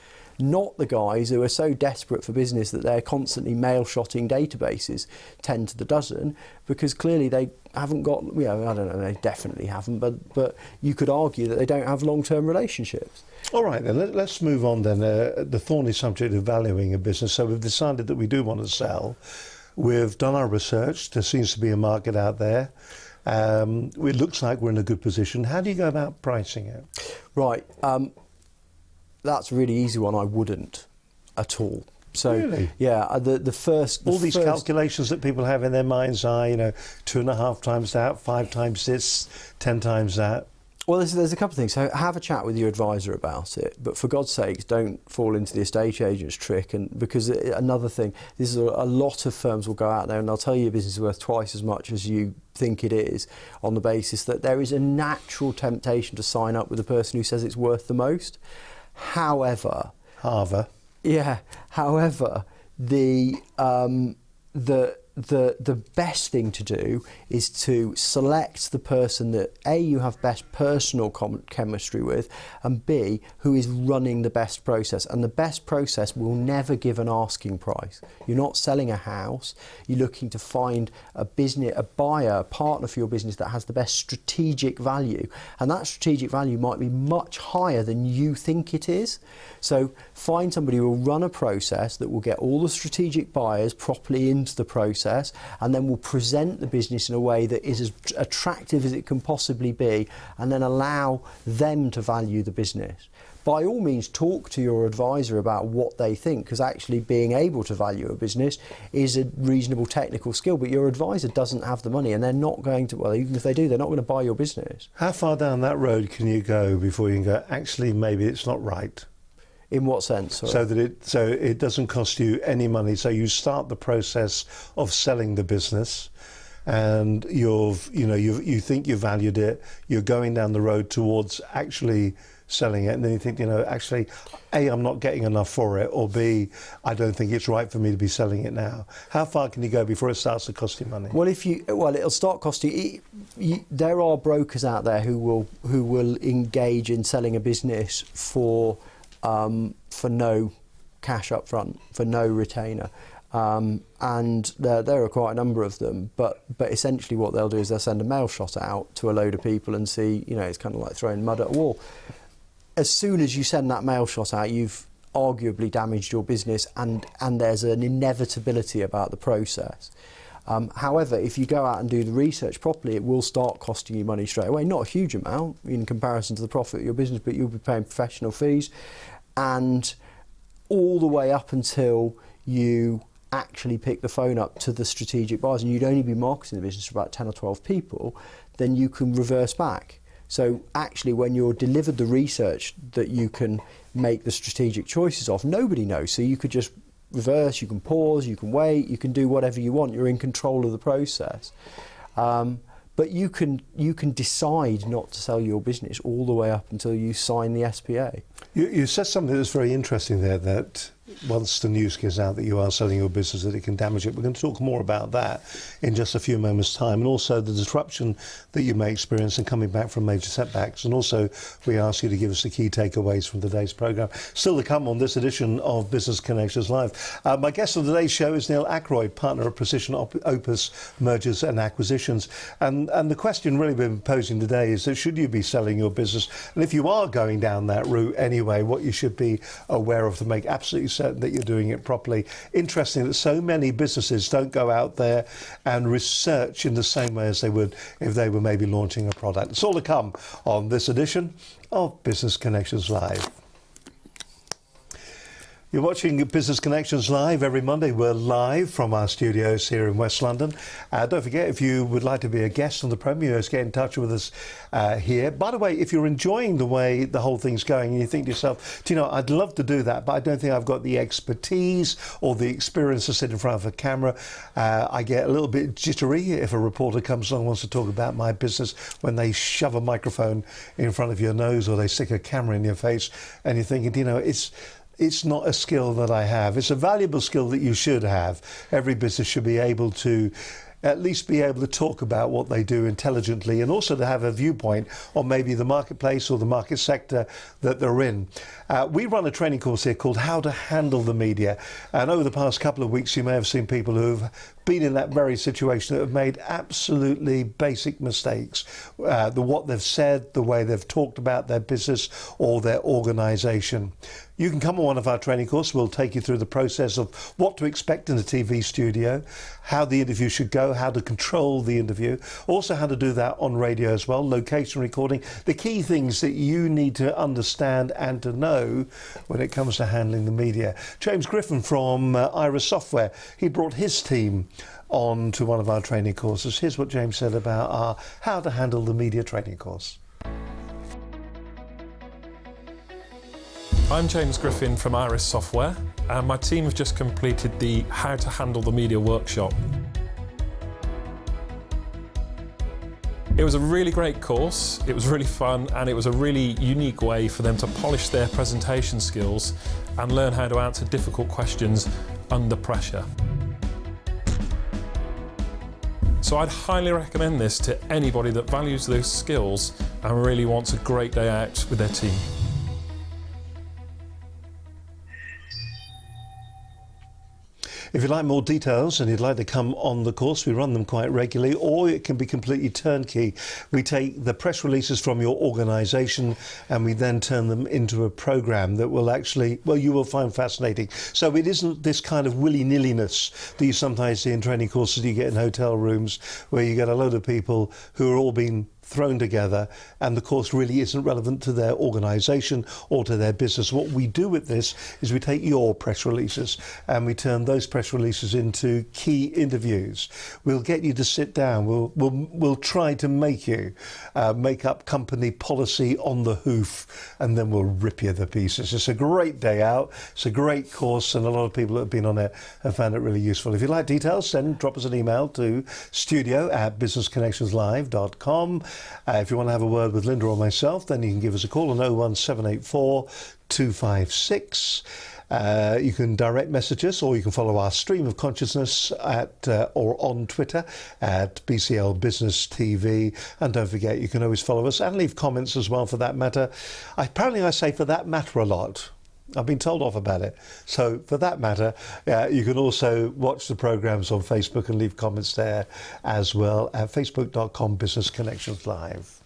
not the guys who are so desperate for business that they're constantly mail-shotting databases 10 to the dozen, because clearly they haven't got, I don't know, they definitely haven't, but you could argue that they don't have long-term relationships. All right, then, let's move on then. The thorny subject of valuing a business. So we've decided that we do want to sell. We've done our research. There seems to be a market out there. It looks like we're in a good position. How do you go about pricing it? Right. That's a really easy one. I wouldn't at all. So really? Yeah, the first calculations that people have in their minds are 2.5 times that, 5 times this, 10 times that. Well, there's a couple of things. So have a chat with your advisor about it, but for God's sakes, don't fall into the estate agent's trick. And because another thing, this is a lot of firms will go out there and they'll tell you your business is worth twice as much as you think it is, on the basis that there is a natural temptation to sign up with the person who says it's worth the most. However, the best thing to do is to select the person that A, you have best personal chemistry with, and B, who is running the best process. And the best process will never give an asking price. You're not selling a house, you're looking to find a business, a buyer, a partner for your business that has the best strategic value. And that strategic value might be much higher than you think it is. So find somebody who will run a process that will get all the strategic buyers properly into the process, and then will present the business in a way that is as attractive as it can possibly be, and then allow them to value the business. By all means, talk to your advisor about what they think, because actually being able to value a business is a reasonable technical skill, but your advisor doesn't have the money, and they're not going to, well, even if they do, they're not going to buy your business. How far down that road can you go before you can go, actually, maybe it's not right? In what sense? Sorry? So it doesn't cost you any money. So you start the process of selling the business, and you think you valued it. You're going down the road towards actually selling it, and then you think, actually, A, I'm not getting enough for it, or B, I don't think it's right for me to be selling it now. How far can you go before it starts to cost you money? Well, it'll start costing. There are brokers out there who will engage in selling a business for no cash up front, for no retainer, and there are quite a number of them, but essentially what they'll do is they'll send a mail shot out to a load of people and see, it's kind of like throwing mud at a wall. As soon as you send that mail shot out, you've arguably damaged your business, and there's an inevitability about the process. However, if you go out and do the research properly, it will start costing you money straight away. Not a huge amount in comparison to the profit of your business, but you'll be paying professional fees, and all the way up until you actually pick the phone up to the strategic buyers, and you'd only be marketing the business for about 10 or 12 people, then you can reverse back. So actually, when you're delivered the research that you can make the strategic choices of, nobody knows. So you could just reverse, you can pause, you can wait, you can do whatever you want. You're in control of the process. But you can decide not to sell your business all the way up until you sign the SPA. You said something that's very interesting there, that once the news gets out that you are selling your business, that it can damage it. We're going to talk more about that in just a few moments' time, and also the disruption that you may experience in coming back from major setbacks. And also, we ask you to give us the key takeaways from today's programme. Still to come on this edition of Business Connections Live. My guest on today's show is Neil Ackroyd, partner of Precision Opus Mergers and Acquisitions. And the question really we've been posing today is that should you be selling your business? And if you are going down that route anyway, what you should be aware of to make absolutely certain that you're doing it properly. Interesting that so many businesses don't go out there and research in the same way as they would if they were maybe launching a product. It's all to come on this edition of Business Connections Live. You're watching Business Connections Live every Monday. We're live from our studios here in West London. Don't forget, if you would like to be a guest on the premiere, get in touch with us here. By the way, if you're enjoying the way the whole thing's going and you think to yourself, do you know, I'd love to do that, but I don't think I've got the expertise or the experience to sit in front of a camera. I get a little bit jittery if a reporter comes along and wants to talk about my business when they shove a microphone in front of your nose or they stick a camera in your face, and you're thinking, you know, it's not a skill that I have. It's a valuable skill that you should have. Every business should be able to at least be able to talk about what they do intelligently, and also to have a viewpoint on maybe the marketplace or the market sector that they're in. We run a training course here called How to Handle the Media, and over the past couple of weeks you may have seen people who've been in that very situation that have made absolutely basic mistakes. What they've said, the way they've talked about their business or their organisation. You can come on one of our training courses. We'll take you through the process of what to expect in a TV studio, how the interview should go, how to control the interview, also how to do that on radio as well, location recording, the key things that you need to understand and to know when it comes to handling the media. James Griffin from Iris Software, he brought his team on to one of our training courses. Here's what James said about our How to Handle the Media training course. I'm James Griffin from Iris Software, and my team have just completed the How to Handle the Media workshop. It was a really great course, it was really fun, and it was a really unique way for them to polish their presentation skills and learn how to answer difficult questions under pressure. So I'd highly recommend this to anybody that values those skills and really wants a great day out with their team. If you'd like more details and you'd like to come on the course, we run them quite regularly, or it can be completely turnkey. We take the press releases from your organisation and we then turn them into a programme that will actually, well, you will find fascinating. So it isn't this kind of willy-nilliness that you sometimes see in training courses you get in hotel rooms, where you get a load of people who are all being thrown together and the course really isn't relevant to their organisation or to their business. What we do with this is we take your press releases and we turn those press releases into key interviews. We'll get you to sit down. We'll try to make you make up company policy on the hoof, and then we'll rip you to pieces. It's a great day out. It's a great course, and a lot of people that have been on it have found it really useful. If you'd like details, then drop us an email to studio@businessconnectionslive.com. If you want to have a word with Linda or myself, then you can give us a call on 01784 256. You can direct message us, or you can follow our stream of consciousness or on Twitter at BCL Business TV. And don't forget, you can always follow us and leave comments as well, for that matter. Apparently I say "for that matter" a lot. I've been told off about it. So for that matter, you can also watch the programmes on Facebook and leave comments there as well at facebook.com Business Connections Live.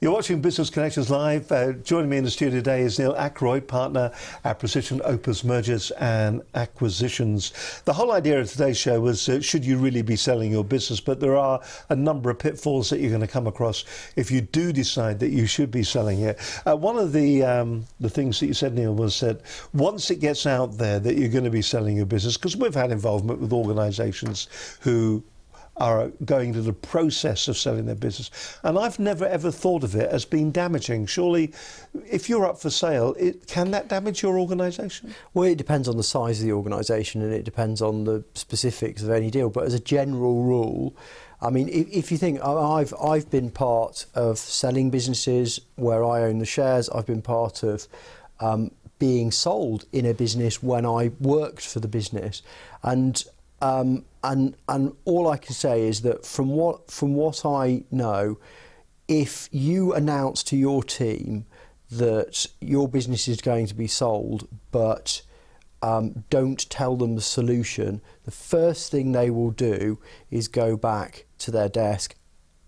You're watching Business Connections Live. Joining me in the studio today is Neil Ackroyd, partner at Precision Opus Mergers and Acquisitions. The whole idea of today's show was should you really be selling your business? But there are a number of pitfalls that you're going to come across if you do decide that you should be selling it. One of the things that you said, Neil, was that once it gets out there that you're going to be selling your business, because we've had involvement with organisations who are going through the process of selling their business. And I've never ever thought of it as being damaging. Surely, if you're up for sale, can that damage your organisation? Well, it depends on the size of the organisation and it depends on the specifics of any deal. But as a general rule, I mean, if you think, I've been part of selling businesses where I own the shares. I've been part of being sold in a business when I worked for the business. And all I can say is that from what I know, if you announce to your team that your business is going to be sold, but don't tell them the solution, the first thing they will do is go back to their desk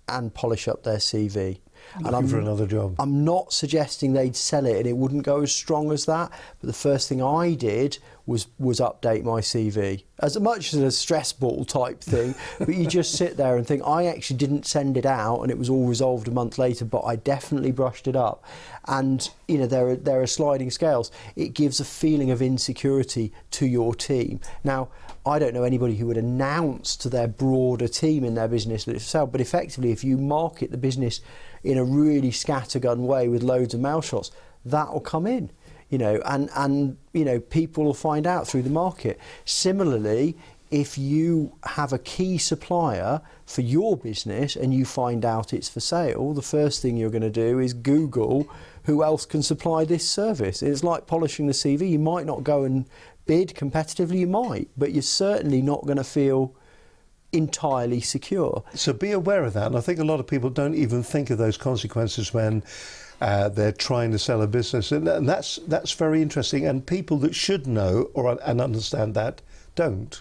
and polish up their CV. Looking for another job. I'm not suggesting they'd sell it and it wouldn't go as strong as that, but the first thing I did was update my CV. As much as a stress ball type thing, but you just sit there and think, I actually didn't send it out and it was all resolved a month later, but I definitely brushed it up. And you know, there are sliding scales. It gives a feeling of insecurity to your team. Now, I don't know anybody who would announce to their broader team in their business that it's sell, but effectively if you market the business in a really scattergun way with loads of mail shots, that will come in. You know, and you know, people will find out through the market. Similarly, if you have a key supplier for your business and you find out it's for sale, the first thing you're going to do is Google who else can supply this service. It's like polishing the CV. You might not go and bid competitively, you might, but you're certainly not going to feel entirely secure. So be aware of that, and I think a lot of people don't even think of those consequences when they're trying to sell a business, and that's very interesting. And people that should know and understand that don't.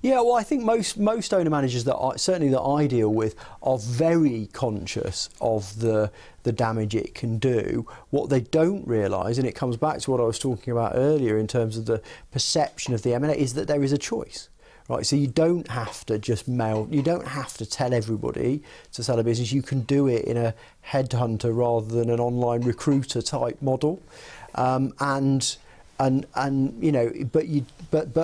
Yeah, well, I think most owner managers that I deal with are very conscious of the damage it can do. What they don't realise, and it comes back to what I was talking about earlier in terms of the perception of the M&A, is that there is a choice. Right, so you don't have to just you don't have to tell everybody to sell a business. You can do it in a headhunter rather than an online recruiter type model, and you know, but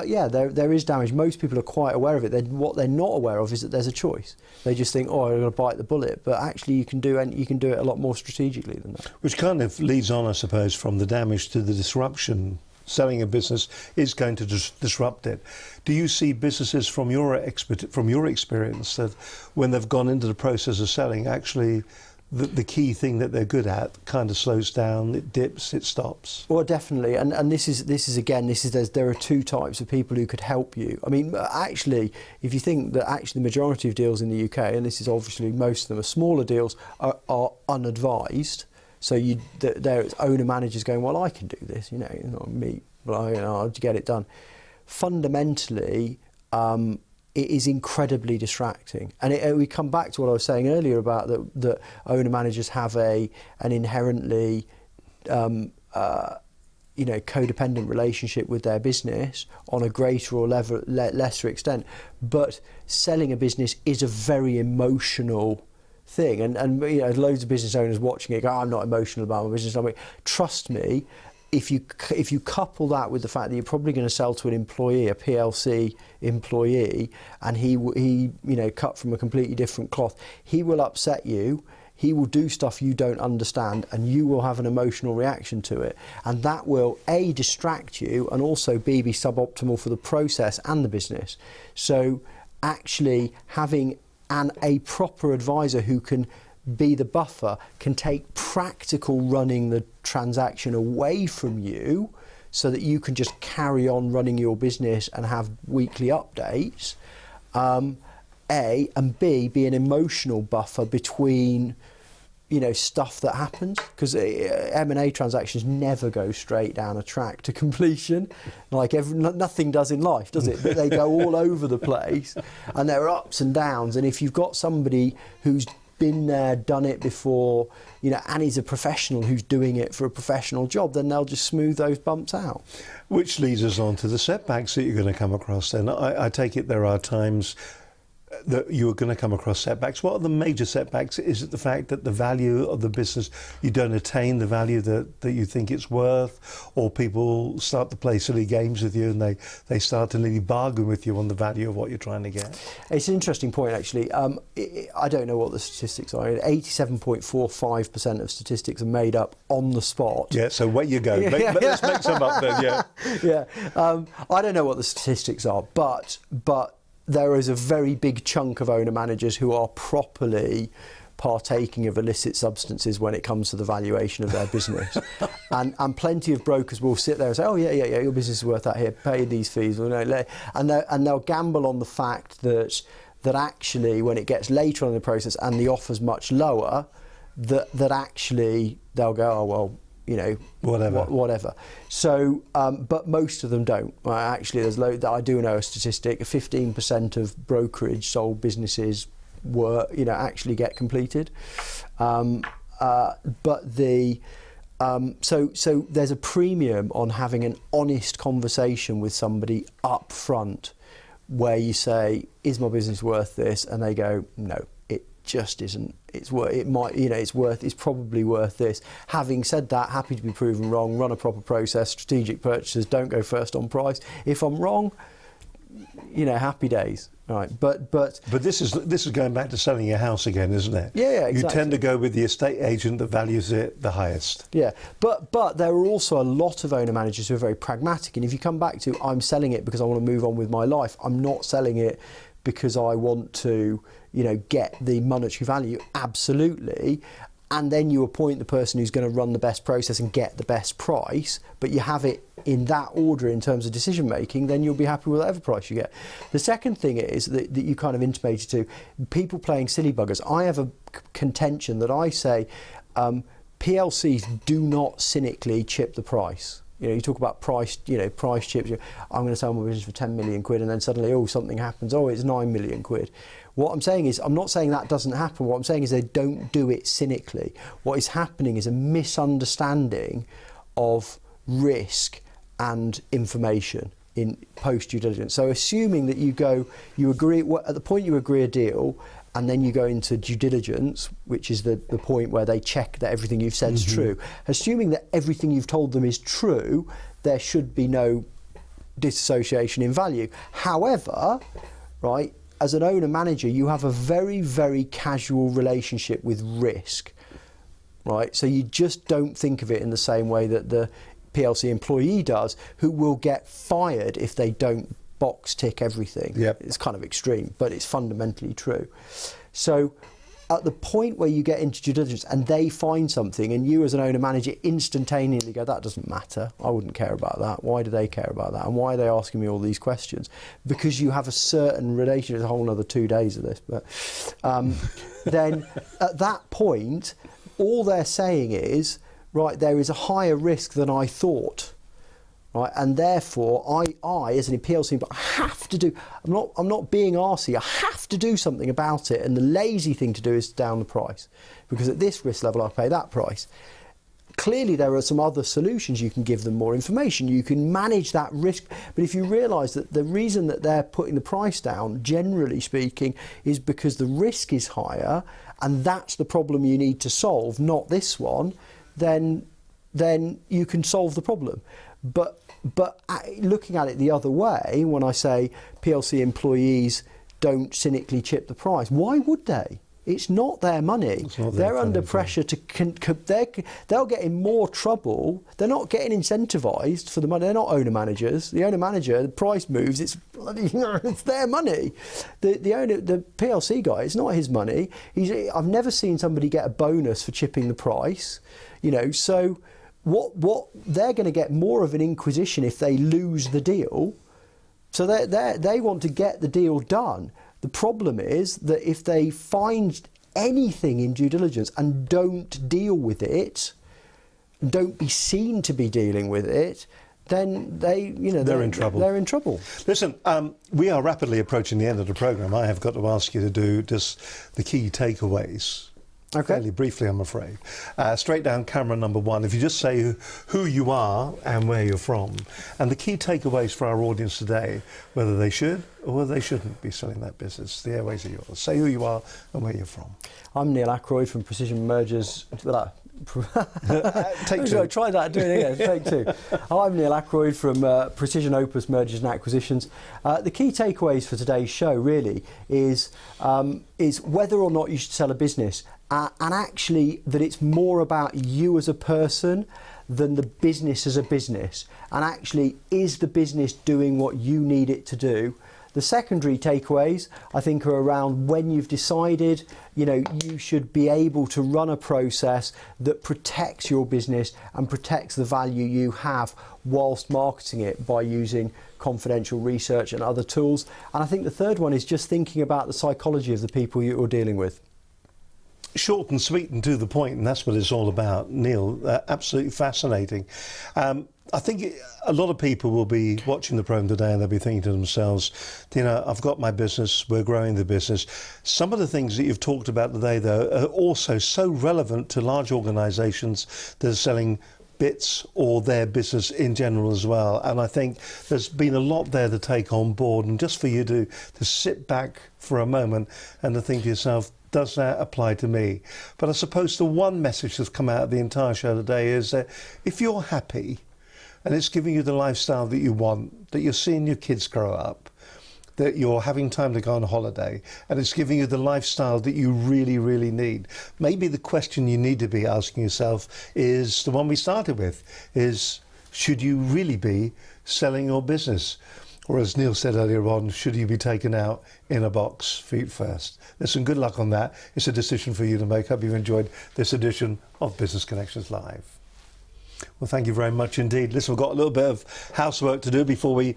yeah, there is damage. Most people are quite aware of it. What they're not aware of is that there's a choice. They just think, oh, I'm going to bite the bullet, but actually you can do it a lot more strategically than that. Which kind of leads on, I suppose, from the damage to the disruption. Selling a business is going to disrupt it. Do you see businesses from your experience that when they've gone into the process of selling, actually the key thing that they're good at kind of slows down, it dips, it stops? Well, definitely, and there are two types of people who could help you. I mean, actually, if you think that actually the majority of deals in the UK, and this is obviously most of them are smaller deals, are unadvised. So there's owner managers going, well, I can do this, you know, not me, but I'll get it done. Fundamentally, it is incredibly distracting, and we come back to what I was saying earlier about that owner managers have an inherently, codependent relationship with their business on a greater or lesser extent. But selling a business is a very emotional thing, and you know, loads of business owners watching it go, I'm not emotional about my business. I mean, trust me, if you couple that with the fact that you're probably going to sell to an employee, a PLC employee, and he you know, cut from a completely different cloth, he will upset you. He will do stuff you don't understand, and you will have an emotional reaction to it, and that will A, distract you, and also B, be suboptimal for the process and the business. So actually having a proper advisor who can be the buffer, can take practical running the transaction away from you so that you can just carry on running your business and have weekly updates, A, and B, be an emotional buffer between, you know, stuff that happens, because M&A transactions never go straight down a track to completion, like nothing does in life, does it? But they go all over the place, and there are ups and downs. And if you've got somebody who's been there, done it before, you know, and is a professional who's doing it for a professional job, then they'll just smooth those bumps out. Which leads us on to the setbacks that you're going to come across then. I take it there are times that you are going to come across setbacks. What are the major setbacks? Is it the fact that the value of the business, you don't attain the value that you think it's worth, or people start to play silly games with you and they start to really bargain with you on the value of what you're trying to get? It's an interesting point, actually. I don't know what the statistics are. 87.45% of statistics are made up on the spot. Yeah, so where you go. Let's make some up then, yeah. Yeah. I don't know what the statistics are, but there is a very big chunk of owner-managers who are properly partaking of illicit substances when it comes to the valuation of their business. and plenty of brokers will sit there and say, oh, yeah, your business is worth that, here, pay these fees. And they'll gamble on the fact that actually, when it gets later on in the process and the offer's much lower, that actually they'll go, oh, well, you know, whatever. So, but most of them don't. Actually, I do know a statistic: 15% of brokerage sold businesses actually get completed. So there's a premium on having an honest conversation with somebody up front, where you say, "Is my business worth this?" And they go, "No, it just isn't. It's probably worth this." Having said that, happy to be proven wrong, run a proper process, strategic purchases, don't go first on price. If I'm wrong, happy days. Right. But this is going back to selling your house again, isn't it? Yeah, exactly. You tend to go with the estate agent that values it the highest. Yeah, but there are also a lot of owner managers who are very pragmatic, and if you come back to, I'm selling it because I want to move on with my life, I'm not selling it because I want to, get the monetary value. Absolutely. And then you appoint the person who's going to run the best process and get the best price, but you have it in that order in terms of decision making, then you'll be happy with whatever price you get. The second thing is that you kind of intimated to, people playing silly buggers. I have a contention that I say PLCs do not cynically chip the price. You talk about price chips. I'm going to sell my business for 10 million quid, and then suddenly, something happens. It's 9 million quid. What I'm saying is, I'm not saying that doesn't happen. What I'm saying is they don't do it cynically. What is happening is a misunderstanding of risk and information in post due diligence. So assuming that you agree at the point you agree a deal, and then you go into due diligence, which is the point where they check that everything you've said is true. Assuming that everything you've told them is true, there should be no disassociation in value. However, right, as an owner manager, you have a very, very casual relationship with risk, right? So you just don't think of it in the same way that the PLC employee does, who will get fired if they don't box tick everything. Yep. It's kind of extreme, but it's fundamentally true. So at the point where you get into due diligence and they find something, and you as an owner manager instantaneously go, that doesn't matter, I wouldn't care about that, why do they care about that, and why are they asking me all these questions? Because you have a certain relationship. There's a whole other 2 days of this, but then at that point all they're saying is, right, there is a higher risk than I thought. Right, and therefore, I as an PLC, but I have to do. I'm not being arsey. I have to do something about it. And the lazy thing to do is down the price, because at this risk level, I pay that price. Clearly, there are some other solutions. You can give them more information. You can manage that risk. But if you realise that the reason that they're putting the price down, generally speaking, is because the risk is higher, and that's the problem you need to solve, not this one, then you can solve the problem. But looking at it the other way, when I say PLC employees don't cynically chip the price, why would they? It's not their money. They're under pressure they'll get in more trouble. They're not getting incentivised for the money. They're not owner managers. The owner manager, the price moves, it's their money. The PLC guy, it's not his money. I've never seen somebody get a bonus for chipping the price. So what they're going to get more of an inquisition if they lose the deal. So they want to get the deal done. The problem is that if they find anything in due diligence and don't deal with it, don't be seen to be dealing with it, then they're in trouble. They're in trouble. Listen, we are rapidly approaching the end of the programme. I have got to ask you to do just the key takeaways. Okay. Fairly briefly, I'm afraid. Straight down camera number one. If you just say who you are and where you're from, and the key takeaways for our audience today, whether they should or whether they shouldn't be selling that business. The airways are yours. Say who you are and where you're from. I'm Neil Ackroyd from Precision Mergers. Take two. Try that. Do it again. Take two. I'm Neil Ackroyd from Precision Opus Mergers and Acquisitions. The key takeaways for today's show really is whether or not you should sell a business, and actually that it's more about you as a person than the business as a business. And actually, is the business doing what you need it to do? The secondary takeaways, I think, are around when you've decided, you should be able to run a process that protects your business and protects the value you have whilst marketing it by using confidential research and other tools. And I think the third one is just thinking about the psychology of the people you're dealing with. Short and sweet and to the point, and that's what it's all about, Neil. Absolutely fascinating. I think a lot of people will be watching the program today and they'll be thinking to themselves, I've got my business, we're growing the business. Some of the things that you've talked about today, though, are also so relevant to large organisations that are selling bits or their business in general as well. And I think there's been a lot there to take on board, and just for you to sit back for a moment and to think to yourself, does that apply to me? But I suppose the one message that's come out of the entire show today is that if you're happy and it's giving you the lifestyle that you want, that you're seeing your kids grow up, that you're having time to go on holiday, and it's giving you the lifestyle that you really, really need, maybe the question you need to be asking yourself is the one we started with, is should you really be selling your business? Or as Neil said earlier on, should you be taken out in a box feet first? Listen, good luck on that. It's a decision for you to make. Hope you've enjoyed this edition of Business Connections Live. Well, thank you very much indeed. Listen, we've got a little bit of housework to do before we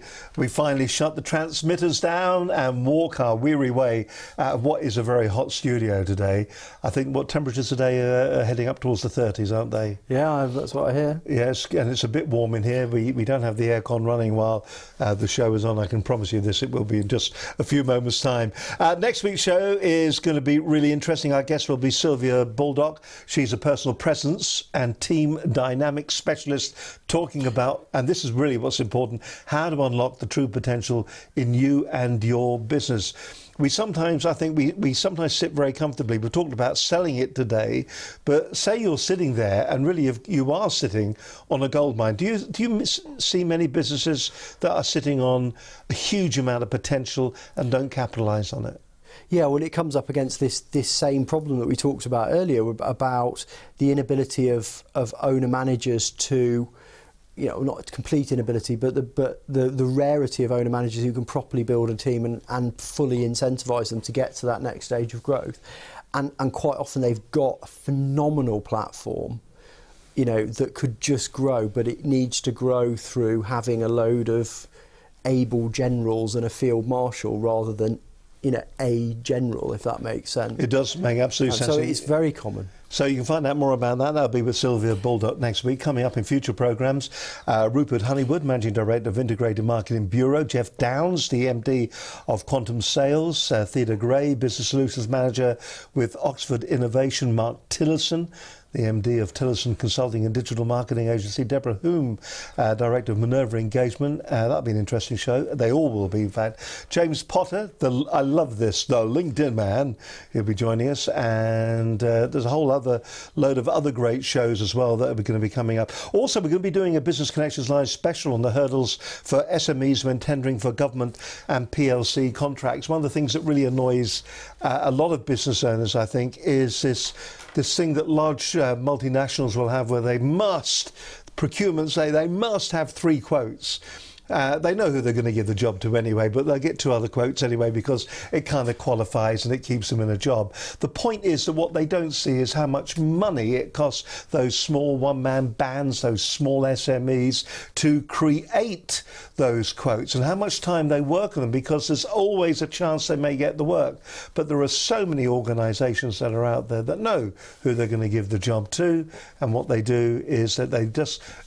finally shut the transmitters down and walk our weary way out of what is a very hot studio today. I think what temperatures today are heading up towards the 30s, aren't they? Yeah, that's what I hear. Yes, and it's a bit warm in here. We don't have the aircon running while the show is on. I can promise you this, it will be in just a few moments' time. Next week's show is going to be really interesting. Our guest will be Sylvia Baldock. She's a personal presence and team dynamics specialist, talking about, and this is really what's important, how to unlock the true potential in you and your business. We sometimes, I think we sometimes sit very comfortably. We've talked about selling it today, but say you're sitting there and really you are sitting on a gold mine. Do you see many businesses that are sitting on a huge amount of potential and don't capitalise on it? Yeah, well, it comes up against this same problem that we talked about earlier about the inability of owner-managers to, not complete inability, but the rarity of owner-managers who can properly build a team and fully incentivise them to get to that next stage of growth. And quite often they've got a phenomenal platform, that could just grow, but it needs to grow through having a load of able generals and a field marshal rather than a general, if that makes sense. It does make absolute sense. So it's very common. So you can find out more about that. That'll be with Sylvia Baldock next week. Coming up in future programmes, Rupert Honeywood, Managing Director of Integrated Marketing Bureau, Jeff Downs, the MD of Quantum Sales, Theda Gray, Business Solutions Manager with Oxford Innovation, Mark Tillotson, the MD of Tillotson Consulting and Digital Marketing Agency, Deborah Hume, Director of Minerva Engagement. That'll be an interesting show. They all will be, in fact. James Potter, I love this, the LinkedIn man, he'll be joining us. And there's a whole other load of other great shows as well that are going to be coming up. Also, we're going to be doing a Business Connections Live special on the hurdles for SMEs when tendering for government and PLC contracts. One of the things that really annoys a lot of business owners, I think, is this thing that large multinationals will have where they must, procurement say they must have 3 quotes. They know who they're going to give the job to anyway, but they'll get 2 other quotes anyway because it kind of qualifies and it keeps them in a job. The point is that what they don't see is how much money it costs those small one-man bands, those small SMEs, to create those quotes and how much time they work on them, because there's always a chance they may get the work. But there are so many organisations that are out there that know who they're going to give the job to, and what they do is that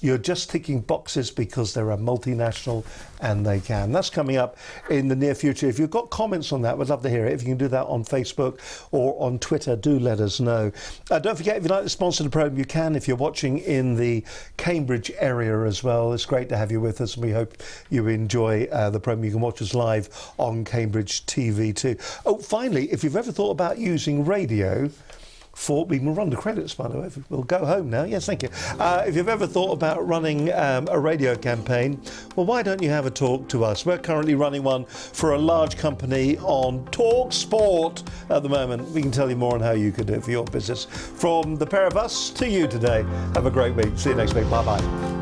you're just ticking boxes because they're a multinational and they can. That's coming up in the near future. If you've got comments on that, we'd love to hear it. If you can do that on Facebook or on Twitter, do let us know. Don't forget, if you'd like to sponsor the programme, you can. If you're watching in the Cambridge area as well, it's great to have you with us, and we hope you enjoy the programme. You can watch us live on Cambridge TV too. Oh, finally, if you've ever thought about using radio we can run the credits, by the way. We'll go home now. Yes, thank you. If you've ever thought about running a radio campaign, well, why don't you have a talk to us? We're currently running one for a large company on Talk Sport at the moment. We can tell you more on how you could do it for your business. From the pair of us to you today, have a great week. See you next week. Bye-bye.